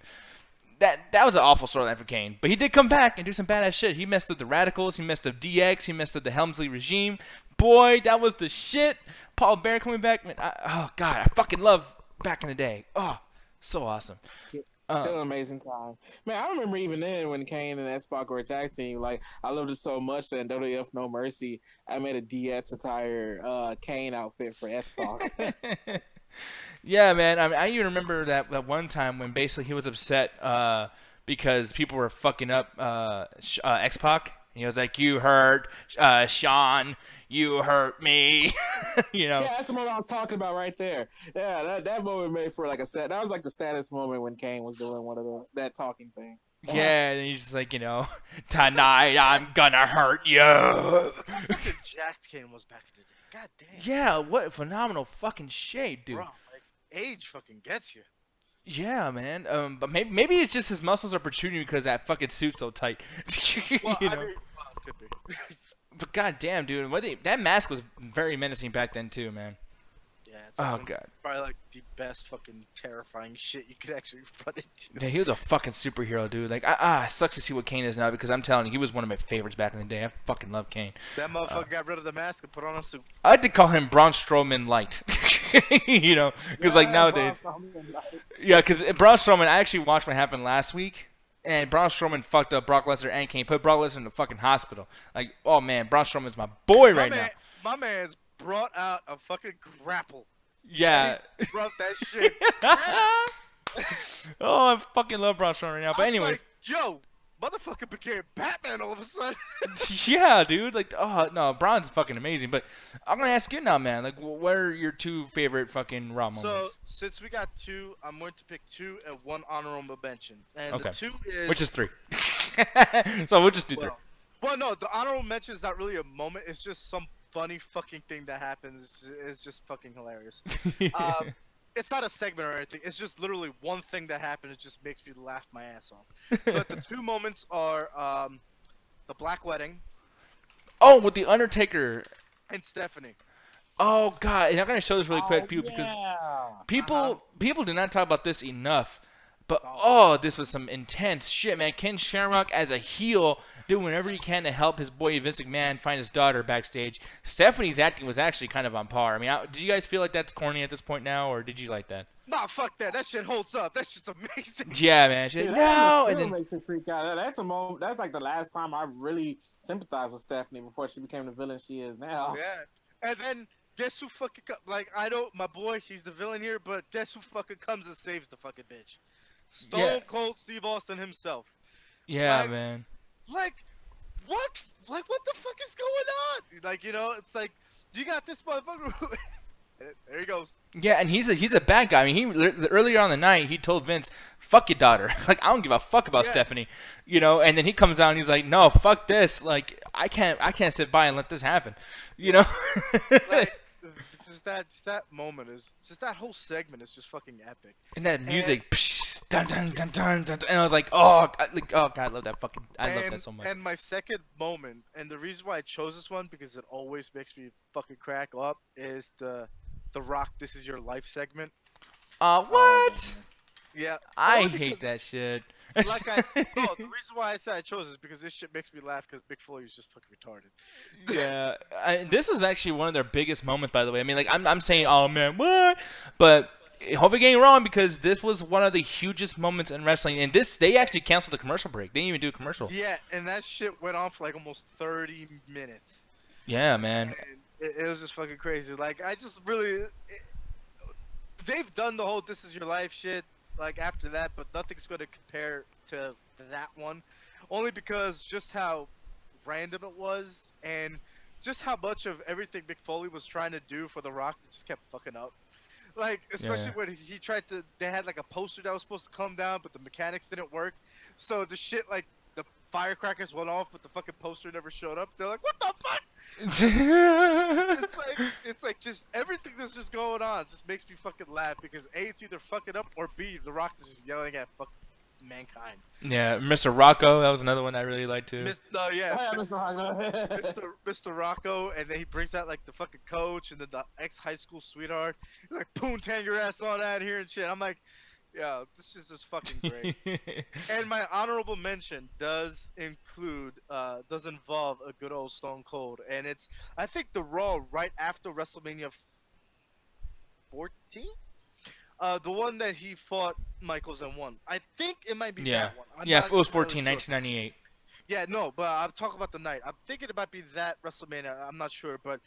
that was an awful storyline for Kane. But he did come back and do some badass shit. He messed up the Radicals. He messed up DX. He messed up the Helmsley regime. Boy, that was the shit. Paul Bear coming back. Man, oh, God, I fucking love back in the day. Oh, so awesome. Still an amazing time. Man, I remember even then when Kane and X-Pac were a tag team, like, I loved it so much that in WWF No Mercy, I made a DX attire Kane outfit for X-Pac. Yeah, man. I mean, I even remember that one time when basically he was upset because people were fucking up X-Pac. He was like, you hurt Sean. You hurt me. You know. Yeah, that's the moment I was talking about right there. Yeah, that moment made for like that was like the saddest moment when Kane was doing one of that talking thing. Yeah, and he's just like, you know, tonight I'm gonna hurt you. Fucking jacked Kane was back in the day. God damn. Yeah, what phenomenal fucking shade, dude. Bro, like, age fucking gets you. Yeah, man. But maybe it's just his muscles are protruding because that fucking suit's so tight. Well, you know? I mean, well, it could be. But goddamn, dude, that mask was very menacing back then too, man. Yeah, it's God. Probably like the best fucking terrifying shit you could actually run into. Yeah, he was a fucking superhero, dude. Like, it sucks to see what Kane is now because I'm telling you, he was one of my favorites back in the day. I fucking love Kane. That motherfucker got rid of the mask and put on a suit. I like to call him Braun Strowman light. You know, because like nowadays. Yeah, because Braun Strowman, I actually watched what happened last week. And Braun Strowman fucked up Brock Lesnar and Kane. Put Brock Lesnar in the fucking hospital. Like, oh man, Braun Strowman's my boy right now. My man's brought out a fucking grapple. Yeah. He brought that shit. Oh, I fucking love Braun Strowman right now. But anyways. Like, yo, motherfucker became Batman all of a sudden. Yeah, dude. Like, oh no, Braun's fucking amazing. But I'm gonna ask you now, man. Like, what are your 2 favorite fucking Raw moments? So since we got 2, I'm going to pick 2 and 1 honorable mention. And Okay. the 2 is Which is 3. So we'll just do 3. Well, no, the honorable mention is not really a moment. It's just some funny fucking thing that happens. It's just fucking hilarious. It's not a segment or anything. It's just literally one thing that happened. It just makes me laugh my ass off. But the 2 moments are the Black Wedding. Oh, with the Undertaker And Stephanie. Oh God, and I'm gonna show this really quick, people, because people do not talk about this enough. But this was some intense shit, man. Ken Shamrock as a heel doing whatever he can to help his boy Vince McMahon find his daughter backstage. Stephanie's acting was actually kind of on par. I mean, did you guys feel like that's corny at this point now, or did you like that? Nah, fuck that. That shit holds up. That's just amazing. Yeah, man. She, no, and then makes me freak out. That's a moment. That's like the last time I really sympathized with Stephanie before she became the villain she is now. Yeah, and then guess who fucking like I don't my boy, he's the villain here, but guess who fucking comes and saves the fucking bitch? Stone Cold Steve Austin himself. Yeah, like, man. Like what? Like what the fuck is going on? Like, you know, it's like you got this motherfucker. There he goes. Yeah, and he's a bad guy. I mean, earlier on the night he told Vince, "Fuck your daughter." Like, I don't give a fuck about Stephanie, you know. And then he comes out and he's like, "No, fuck this. Like, I can't sit by and let this happen," you know. Like, just that moment is just that whole segment is just fucking epic. And that music, psh, dun, dun, dun, dun, dun, and I was like, oh God, I love that fucking, I love that so much. And my second moment, and the reason why I chose this one because it always makes me fucking crack up, is the Rock "This Is Your Life" segment. What? Yeah. I hate that shit. Like I said, no, the reason why I said I chose it is because this shit makes me laugh because Mick Foley is just fucking retarded. Yeah, this was actually one of their biggest moments, by the way. I mean, like, I'm saying, oh man, what? But hopefully getting wrong, because this was one of the hugest moments in wrestling. And they actually canceled the commercial break. They didn't even do a commercial. Yeah, and that shit went on for like almost 30 minutes. Yeah, man. And it was just fucking crazy. Like, I just really... they've done the whole "This Is Your Life" shit, like, after that, but nothing's going to compare to that one. Only because just how random it was, and just how much of everything Mick Foley was trying to do for The Rock that just kept fucking up. Like, especially when he tried to, they had like a poster that was supposed to come down, but the mechanics didn't work. So the shit, like, the firecrackers went off, but the fucking poster never showed up. They're like, what the fuck? it's like just everything that's just going on just makes me fucking laugh, because A, it's either fucking up, or B, The Rock is just yelling at fuck mankind. Yeah, Mr. Rocco, that was another one I really liked too. Mr. Rocco, and then he brings out like the fucking coach and then the ex-high school sweetheart. He's like, "Poontang your ass on out here" and shit. I'm like, yeah, this is just fucking great. And my honorable mention does involve a good old Stone Cold, and it's, I think, the Raw right after WrestleMania 14. The one that he fought Michaels and won. I think it might be that one. It was 14, 1998. Yeah, no, but I'm talking about the night. I'm thinking it might be that WrestleMania. I'm not sure, but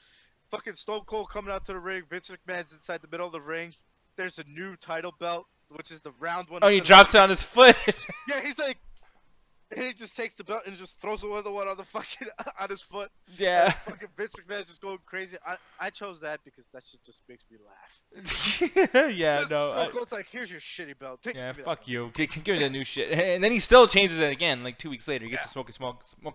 fucking Stone Cold coming out to the ring. Vince McMahon's inside the middle of the ring. There's a new title belt, which is the round one. Oh, he drops it on his foot. Yeah, he's like, and he just takes the belt and just throws the other one on the fucking on his foot. Yeah. And fucking Vince McMahon's just going crazy. I chose that because that shit just makes me laugh. Yeah, no. Stone Cold's like, here's your shitty belt. Yeah, fuck you. Give me the new shit. And then he still changes it again, like 2 weeks later. He gets the smoking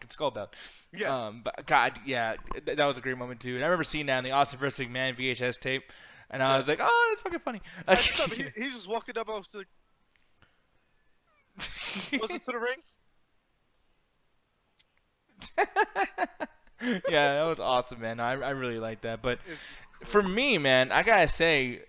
skull belt. Yeah. But God, yeah, that was a great moment too. And I remember seeing that on the Austin vs. McMahon VHS tape, and I was like, oh, that's fucking funny. He's just walking up. I was like, goes into the ring. Yeah, that was awesome, man. I really like that. But for me, man, I gotta say,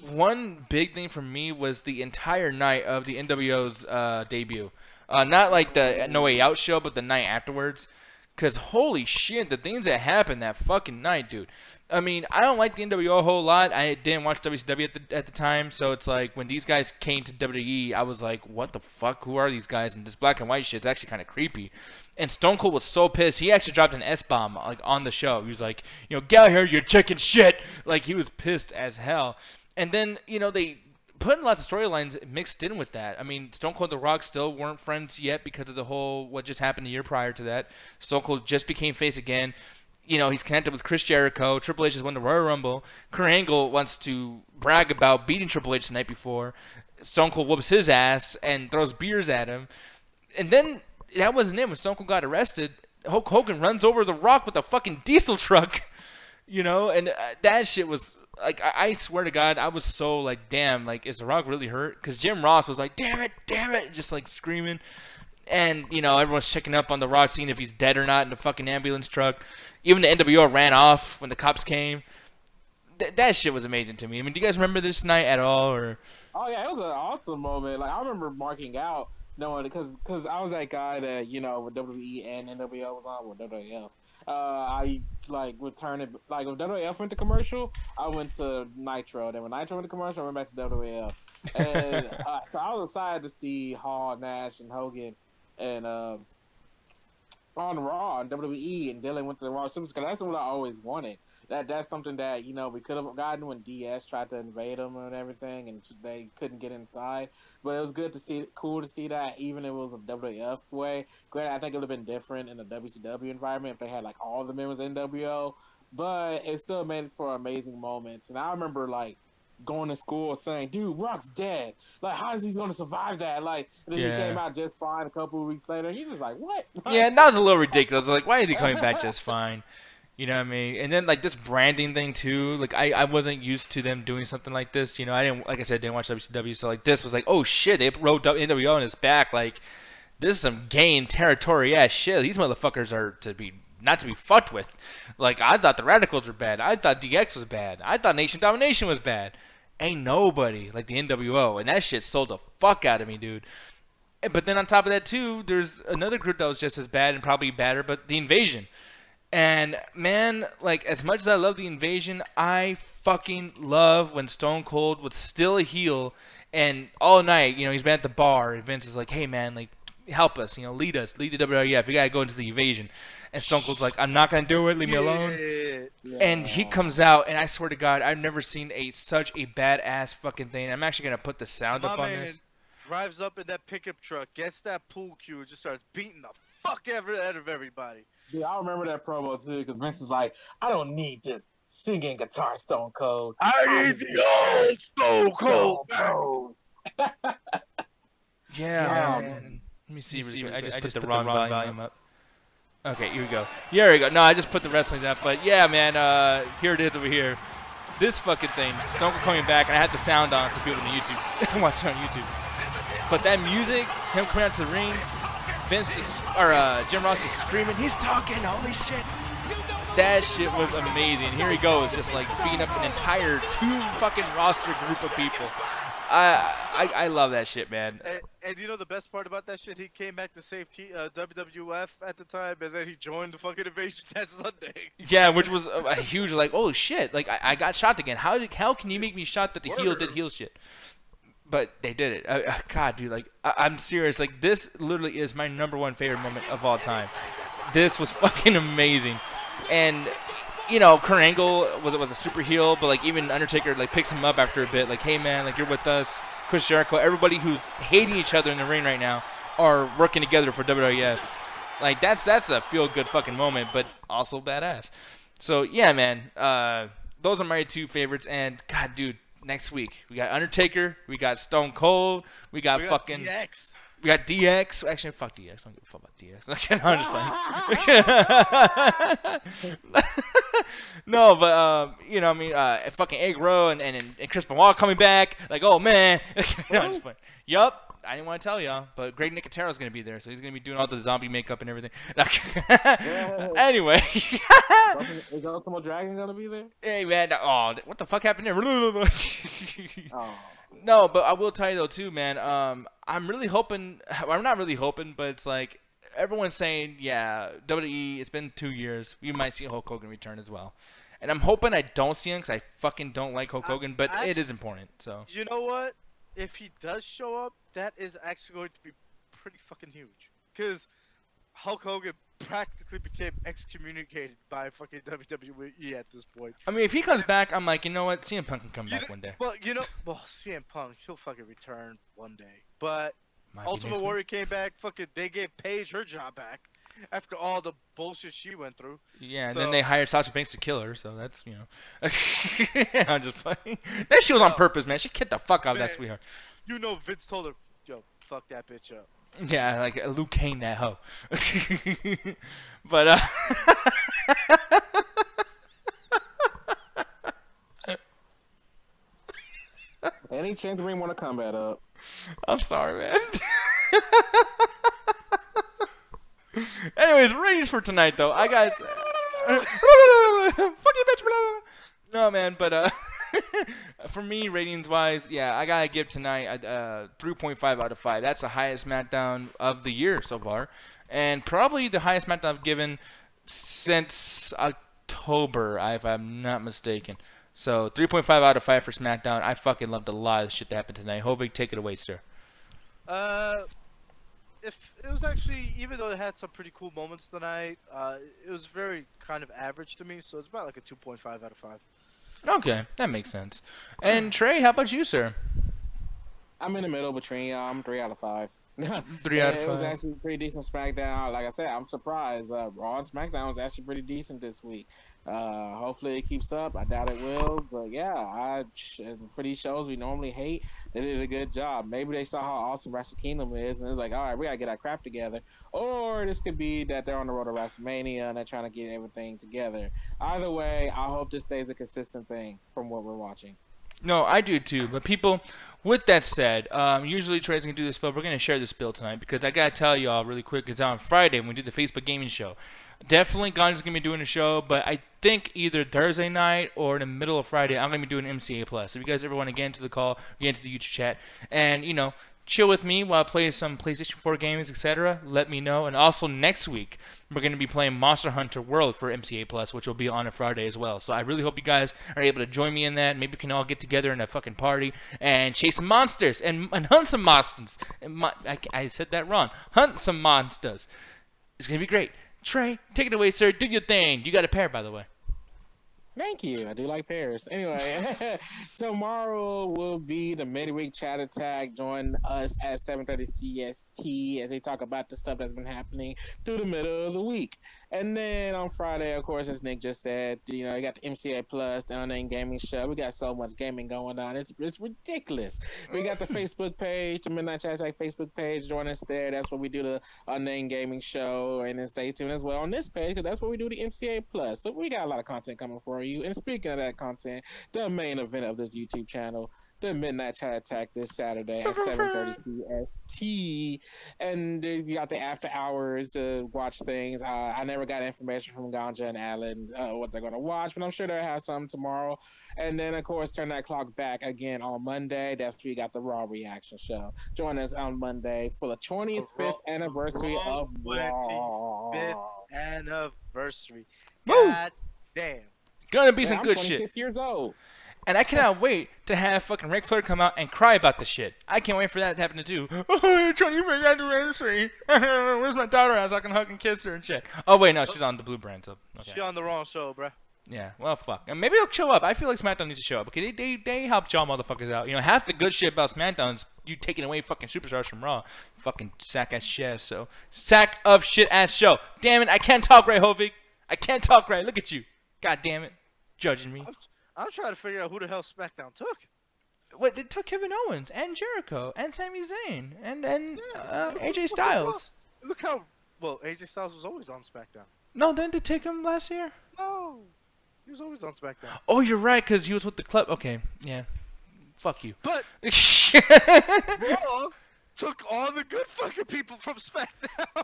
one big thing for me was the entire night of the NWO's debut. Not like the No Way Out show, but the night afterwards. Because holy shit, the things that happened that fucking night, dude. I mean, I don't like the NWO a whole lot. I didn't watch WCW at the time, so it's like when these guys came to WWE, I was like, what the fuck? Who are these guys? And this black and white shit's actually kind of creepy. And Stone Cold was so pissed. He actually dropped an S-bomb like on the show. He was like, you know, get out here, you're chicken shit. Like, he was pissed as hell. And then, you know, they putting lots of storylines mixed in with that. I mean, Stone Cold and The Rock still weren't friends yet because of the whole what just happened a year prior to that. Stone Cold just became face again. You know, he's connected with Chris Jericho. Triple H has won the Royal Rumble. Kurt Angle wants to brag about beating Triple H the night before. Stone Cold whoops his ass and throws beers at him. And then that wasn't it. When Stone Cold got arrested, Hulk Hogan runs over The Rock with a fucking diesel truck. You know, and that shit was... Like, I swear to God, I was so, like, damn, like, is The Rock really hurt? Because Jim Ross was like, damn it, just, like, screaming. And, you know, everyone's checking up on The Rock, seeing if he's dead or not in the fucking ambulance truck. Even the NWO ran off when the cops came. That shit was amazing to me. I mean, do you guys remember this night at all? Or? Oh, yeah, it was an awesome moment. Like, I remember marking out, knowing, because I was that guy that, you know, with WWE and NWO was on with WWF. I would turn it like if WWF went to commercial, I went to Nitro. Then when Nitro went to commercial, I went back to WWF. And so I was excited to see Hall, Nash, and Hogan, and on Raw and WWE, and Dylan went to the Raw Super because that's what I always wanted. That's something that, you know, we could have gotten when DS tried to invade them and everything, and they couldn't get inside. But it was good to see, cool to see that, even if it was a WWF way. Granted, I think it would have been different in the WCW environment if they had like all the members of NWO, but it still made for amazing moments. And I remember like going to school saying, "Dude, Rock's dead. Like, how is he going to survive that?" Like, and then he came out just fine a couple of weeks later. And you're just like, "What?" Yeah, and that was a little ridiculous. Like, why is he coming back just fine? You know what I mean? And then, like, this branding thing, too. Like, I wasn't used to them doing something like this. You know, I didn't, like I said, didn't watch WCW. So, like, this was like, oh, shit, they wrote NWO on his back. Like, this is some gain territory-ass shit. These motherfuckers are not to be fucked with. Like, I thought the Radicals were bad. I thought DX was bad. I thought Nation Domination was bad. Ain't nobody like the NWO. And that shit sold the fuck out of me, dude. But then on top of that, too, there's another group that was just as bad and probably badder, but the Invasion. And, man, like, as much as I love the Invasion, I fucking love when Stone Cold was still a heel and all night, you know, he's been at the bar and Vince is like, hey, man, like, help us, you know, lead the WWF. We got to go into the Invasion. And Stone Cold's like, I'm not going to do it. Leave me alone. Yeah. And he comes out, and I swear to God, I've never seen such a badass fucking thing. I'm actually going to put the sound up on this. Drives up in that pickup truck, gets that pool cue, and just starts beating the fuck out of everybody. Yeah, I remember that promo too, because Vince is like, I don't need this singing guitar Stone Cold. I need the old Stone Cold. Yeah, man. Let me see. I just put the wrong volume up. Okay, here we go. Yeah, here we go. No, I just put the wrestling up. But yeah, man, here it is over here. This fucking thing, Stone Cold coming back, and I had the sound on for people on YouTube. Watch it on YouTube. But that music, him coming out to the ring, Jim Ross just screaming, he's talking, holy shit. That shit was amazing. Here he goes, just like beating up an entire fucking roster group of people. I love that shit, man. And you know the best part about that shit? He came back to save WWF at the time, and then he joined the fucking Invasion that Sunday. Yeah, which was a huge, like, oh shit, like I got shot again. How can you make me shot that the heel did heel shit? But they did it. God, dude, like, I'm serious. Like, this literally is my #1 favorite moment of all time. This was fucking amazing. And, you know, Kurt Angle was a super heel, but, like, even Undertaker, like, picks him up after a bit. Like, hey, man, like, you're with us. Chris Jericho, everybody who's hating each other in the ring right now are working together for WWF. Like, that's a feel-good fucking moment, but also badass. So, yeah, man, those are my 2 favorites. And, God, dude. Next week, we got Undertaker, we got Stone Cold, we got fucking DX. We got DX. Actually, fuck DX. I don't give a fuck about DX. I'm just playing. No, but you know, I mean, fucking Egg Row and Chris Benoit coming back. Like, oh man. No, I'm just playing. Yup. I didn't want to tell y'all, but Greg Nicotero's going to be there, so he's going to be doing all the zombie makeup and everything. Anyway. Is Ultimate Dragon going to be there? Hey, man. Oh, what the fuck happened there? Oh. No, but I will tell you, though, too, man. I'm really hoping – I'm not really hoping, but it's like everyone's saying, yeah, WWE, it's been 2 years. We might see Hulk Hogan return as well. And I'm hoping I don't see him because I fucking don't like Hulk Hogan, but it is important. So you know what? If he does show up, that is actually going to be pretty fucking huge. Because Hulk Hogan practically became excommunicated by fucking WWE at this point. I mean, if he comes back, I'm like, you know what? CM Punk can come back one day. Well, CM Punk, he'll fucking return one day. But Might Ultimate Warrior came back. Fucking, they gave Paige her job back after all the bullshit she went through. Yeah, and so, then they hired Sasha Banks to kill her, so that's, you know. I'm just playing. That shit was on purpose, man. She kicked the fuck out of that sweetheart. You know Vince told her, yo, fuck that bitch up. Yeah, like Luke Kane, that hoe. But, Any chance we want to combat up? I'm sorry, man. Anyways, ratings for tonight, though. I guys, fuck you, bitch. No, man, but for me, ratings-wise, yeah, I gotta give tonight 3.5 out of 5. That's the highest SmackDown of the year so far, and probably the highest SmackDown I've given since October, if I'm not mistaken. So 3.5 out of 5 for SmackDown. I fucking loved a lot of the shit that happened tonight. Hovig, take it away, sir. If it was actually, even though it had some pretty cool moments tonight, it was very kind of average to me. So it's about like a 2.5 out of 5. Okay, that makes sense. And Trey, how about you, sir? I'm in the middle between 3 out of 5. 3 out of 5. It was actually a pretty decent SmackDown. Like I said, I'm surprised. Raw and SmackDown was actually pretty decent this week. Hopefully it keeps up. I doubt it will, but yeah, for these shows we normally hate, they did a good job. Maybe they saw how awesome Wrestle Kingdom is, and it's like, all right, we gotta get our crap together. Or this could be that they're on the road to WrestleMania and they're trying to get everything together. Either way, I hope this stays a consistent thing from what we're watching. No, I do too. But people, with that said, usually Trey's going to do this bill. We're going to share this bill tonight because I got to tell y'all really quick, it's on Friday when we do the Facebook Gaming Show. Definitely Ganja's going to be doing a show, but I think either Thursday night or in the middle of Friday, I'm going to be doing MCA Plus. So if you guys ever want to get into the call, get into the YouTube chat, and, you know, chill with me while I play some PlayStation 4 games, etc., let me know. And also next week, we're going to be playing Monster Hunter World for MCA Plus, which will be on a Friday as well. So I really hope you guys are able to join me in that. Maybe we can all get together in a fucking party and chase some monsters and hunt some monsters. I said that wrong. Hunt some monsters. It's going to be great. Trey, take it away, sir. Do your thing. You got a pair, by the way. Thank you. I do like Paris. Anyway, tomorrow will be the midweek chat attack. Join us at 7:30 CST as they talk about the stuff that's been happening through the middle of the week. And then on Friday, of course, as Nick just said, you know, you got the MCA Plus, the Unnamed Gaming Show. We got so much gaming going on. It's ridiculous. We got the Facebook page, the Midnight Chat Attack Facebook page. Join us there. That's where we do the Unnamed Gaming Show. And then stay tuned as well on this page because that's where we do the MCA Plus. So we got a lot of content coming for you. And speaking of that content, the main event of this YouTube channel, the Midnight Chat Attack this Saturday at 7:30 CST, and you got the after hours to watch things. I never got information from Ganja and Alan what they're gonna watch, but I'm sure they'll have some tomorrow. And then of course turn that clock back again on Monday. That's where you got the Raw reaction show. Join us on Monday for the 25th anniversary of Raw. 25th anniversary. Woo! God damn. Gonna be some I'm good 26 shit. years old. And I cannot wait to have fucking Ric Flair come out and cry about the shit. I can't wait for that to happen too. Oh, 25th anniversary. Where's my daughter at so I can hug and kiss her and shit. Oh, wait, no, she's on the Blue Brand. So, okay. She on the wrong show, bruh. Yeah, well, fuck. And maybe they'll show up. I feel like SmackDown needs to show up. Okay, they helped y'all motherfuckers out. You know, half the good shit about SmackDown is you taking away fucking superstars from Raw. Fucking sack ass shit. So, sack of shit ass show. Damn it, I can't talk right, Hovig. I can't talk right. Look at you. God damn it. Judging me. I'm trying to figure out who the hell SmackDown took. What, they took Kevin Owens and Jericho and Sami Zayn and AJ Styles. Look how well AJ Styles was always on SmackDown. No, then to take him last year? No, he was always on SmackDown. Oh, you're right, because he was with the club. Okay, yeah. Fuck you. But Raw took all the good fucking people from SmackDown.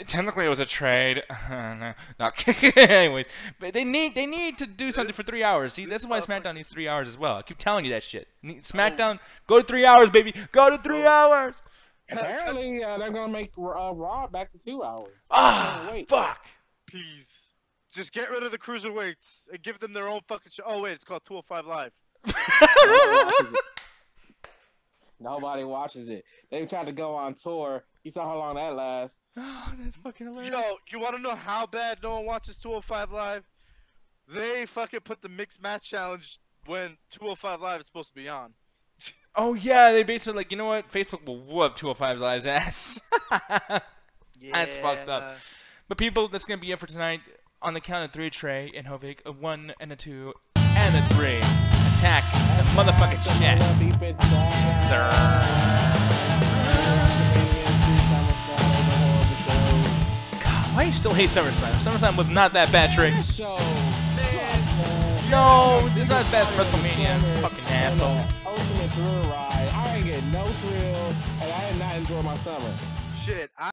Technically, it was a trade. No. Anyways, but they need to do something for 3 hours. See, that's why SmackDown needs 3 hours as well. I keep telling you that shit. SmackDown, go to 3 hours, baby. Go to 3 hours. Apparently, they're gonna make Raw back to 2 hours. Fuck. Please, just get rid of the cruiserweights and give them their own fucking show. Oh wait, it's called 205 Live. Nobody watches it. They tried to go on tour You saw how long that lasts. Oh, that's fucking hilarious. Yo, you want to know how bad no one watches 205 Live? They fucking put the mixed match challenge when 205 Live is supposed to be on. Oh yeah, they basically like, you know what? Facebook will whoop 205's Live's ass. That's fucked up. But people, that's gonna be it for tonight. On the count of 3, Trey and Hovig, a 1 and a 2 and a 3. Attack the motherfucking chat. God, why do you still hate SummerSlam? SummerSlam was not that bad, Trey. No, it's not as bad as WrestleMania. Fucking asshole. Ultimate thrill ride. I ain't getting no thrill, and I did not enjoy my summer. Shit,